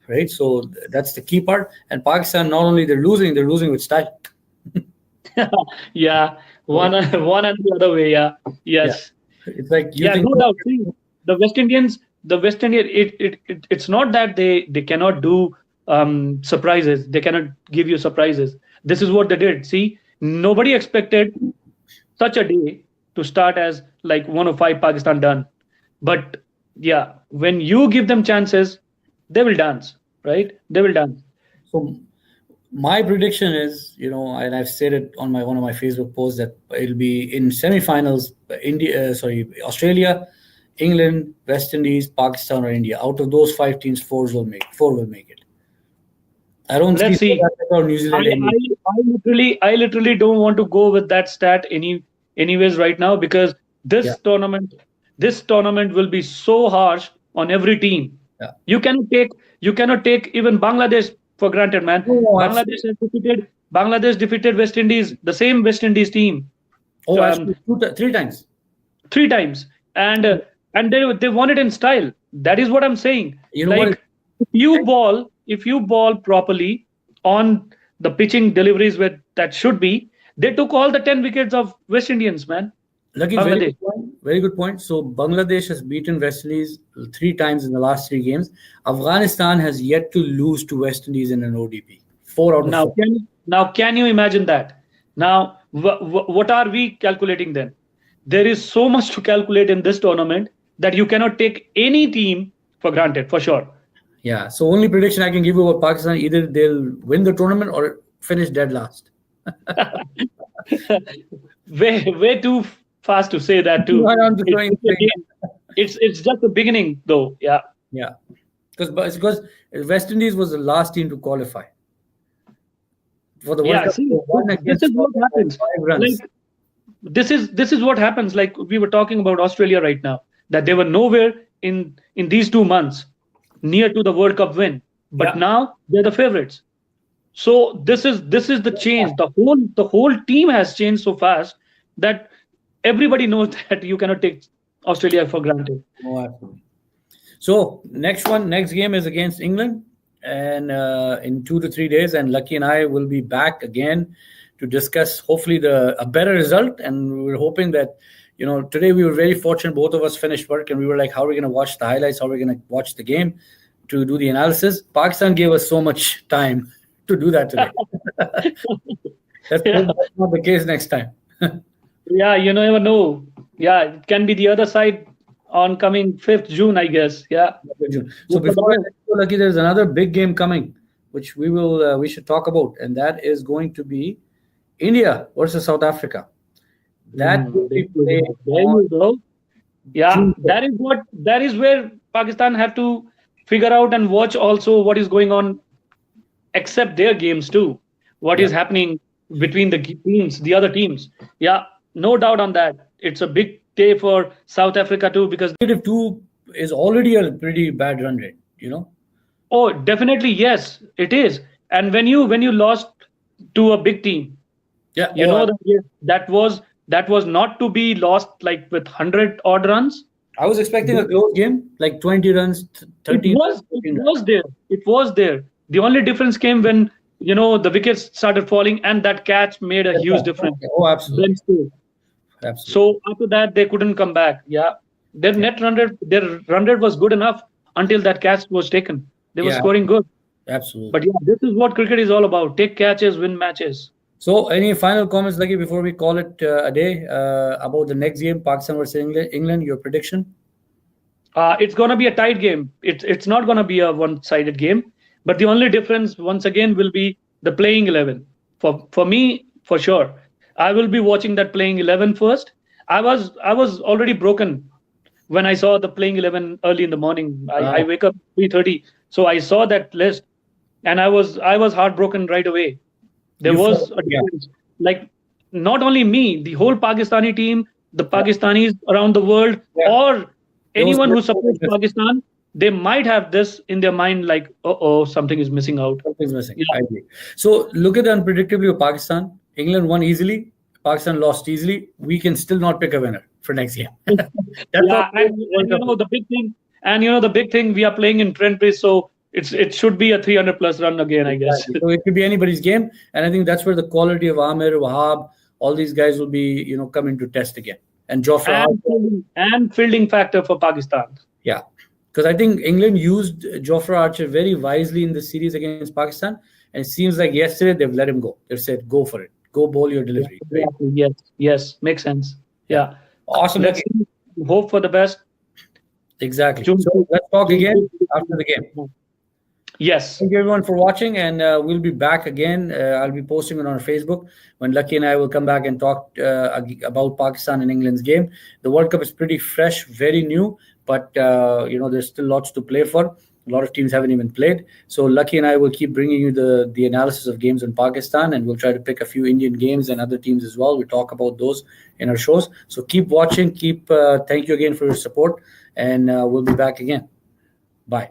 right? So that's the key part. And Pakistan, not only they're losing with style, Yeah, right? one and the other way. Yeah, Yeah, yes. it's like you Yeah, think, no doubt. See, the West Indian, it's not that they cannot do surprises. They cannot give you surprises. This is what they did. See, nobody expected such a day to start as like 105 Pakistan done. But yeah, when you give them chances, they will dance, right? They will dance. so my prediction is, and I've said it on my one of my Facebook posts that it'll be in semifinals, Australia, England, West Indies, Pakistan, or India. Out of those five teams, four will make it. I don't see Let's South see. Africa or New I, Zealand I, any. I literally don't want to go with that stat anyways right now because Yeah, this tournament will be so harsh on every team. yeah. You cannot take you cannot take even Bangladesh for granted, man. No, Bangladesh absolutely. has defeated West Indies, the same West Indies team, Oh, um, actually, three times. 3 times, and they won it in style. That is what I'm saying. You know what? Like if you ball properly on the pitching deliveries where that should be, they took all the 10 wickets of West Indians, man. Lucky, very Bangladesh. good point. Very good point. So Bangladesh has beaten West Indies three times in the last three games. Afghanistan has yet to lose to West Indies in an ODP. Four out of Now four. can you imagine that? Now what are we calculating then? There is so much to calculate in this tournament that you cannot take any team for granted for sure. Yeah. So only prediction I can give you about Pakistan: either they'll win the tournament or finish dead last. Way too fast to say that too. I'm just It's trying to just a think. game. It's just the beginning though. Yeah. Yeah, because West Indies was the last team to qualify for the World Yeah. Cup. See, They won this against is what Scotland by happens. 5 runs. Like this is what happens. Like we were talking about Australia right now, that they were nowhere in these 2 months near to the World Cup win, but Yeah. now they're the favorites. So this is the change. The whole team has changed so fast that everybody knows that you cannot take Australia for granted. Oh, absolutely. So next game is against England, and in 2 to 3 days, and Lucky and I will be back again to discuss hopefully the a better result. And we're hoping that today we were very fortunate. Both of us finished work, and we were like, how are we going to watch the highlights? How are we going to watch the game to do the analysis? Pakistan gave us so much time to do that today. Let's Yeah, hope that's not the case next time. yeah, you never know. Yeah, it can be the other side on coming 5th June, I guess. Yeah. So Hope for the before I let best. you go, Lucky, there's another big game coming, which we should talk about, and that is going to be India versus South Africa. That will There be played on you go. Yeah, June 5th. that is where Pakistan have to figure out and watch also what is going on, except their games too. What Yeah, is happening between the teams, the other teams? Yeah, no doubt on that. It's a big day for South Africa too because -2 is already a pretty bad run rate. oh, definitely yes, it is. And when you lost to a big team, Yeah. you know that yes, that was not to be lost like with 100 odd runs. I was expecting a close game, like 20 runs, It 30 runs, was it 15 runs. was there. It was there. The only difference came when the wickets started falling, and that catch made a huge difference. Okay. Oh, Then absolutely. so Absolutely. so after that they couldn't come back. Yeah, Yeah. their run rate was good enough until that catch was taken. They were Yeah. scoring good. But Absolutely. yeah, this is what cricket is all about. Take catches, win matches. So, any final comments, Lucky, before we call it a day about the next game, Pakistan versus England? Your prediction? It's gonna be a tight game. It's not gonna be a one-sided game. But the only difference, once again, will be the playing 11. For me, for sure, I will be watching that playing 11 first. I was already broken when I saw the playing 11 early in the morning. I Uh, wake up 3:30, so I saw that list, and I was heartbroken right away. There you was follow, a yeah, difference. Like, not only me, the whole Pakistani team, the yeah, Pakistanis around the world, yeah. or There was anyone who supports Pakistan, they might have this in their mind, like, oh, something is missing out. something's missing. Yeah, I agree. So, look at the unpredictability of Pakistan. England won easily. Pakistan lost easily. We can still not pick a winner for next game. That's how yeah, and World Cup is. the big thing, we are playing in Trent Bridge, so it should be a 300 plus run again, I guess. Exactly. So it could be anybody's game, and I think that's where the quality of Amir, Wahab, all these guys will be, coming to test again. And Jofra Archer, And fielding factor for Pakistan. yeah, because I think England used Jofra Archer very wisely in the series against Pakistan, and it seems like yesterday they've let him go. They've said, "Go for it, go bowl your Yeah, delivery." Right? exactly. Yes, makes sense. Yeah. Yeah, Awesome. let's Lucky. see. Hope for the best. Exactly. June, So let's talk again after the game. yes, Thank you everyone for watching, and we'll be back again. I'll be posting it on our Facebook when Lucky and I will come back and talk about Pakistan and England's game. The World Cup is pretty fresh, very new, but there's still lots to play for. A lot of teams haven't even played, so Lucky and I will keep bringing you the analysis of games in Pakistan, and we'll try to pick a few Indian games and other teams as well. We talk about those in our shows. So keep watching. Thank you again for your support, and we'll be back again. Bye.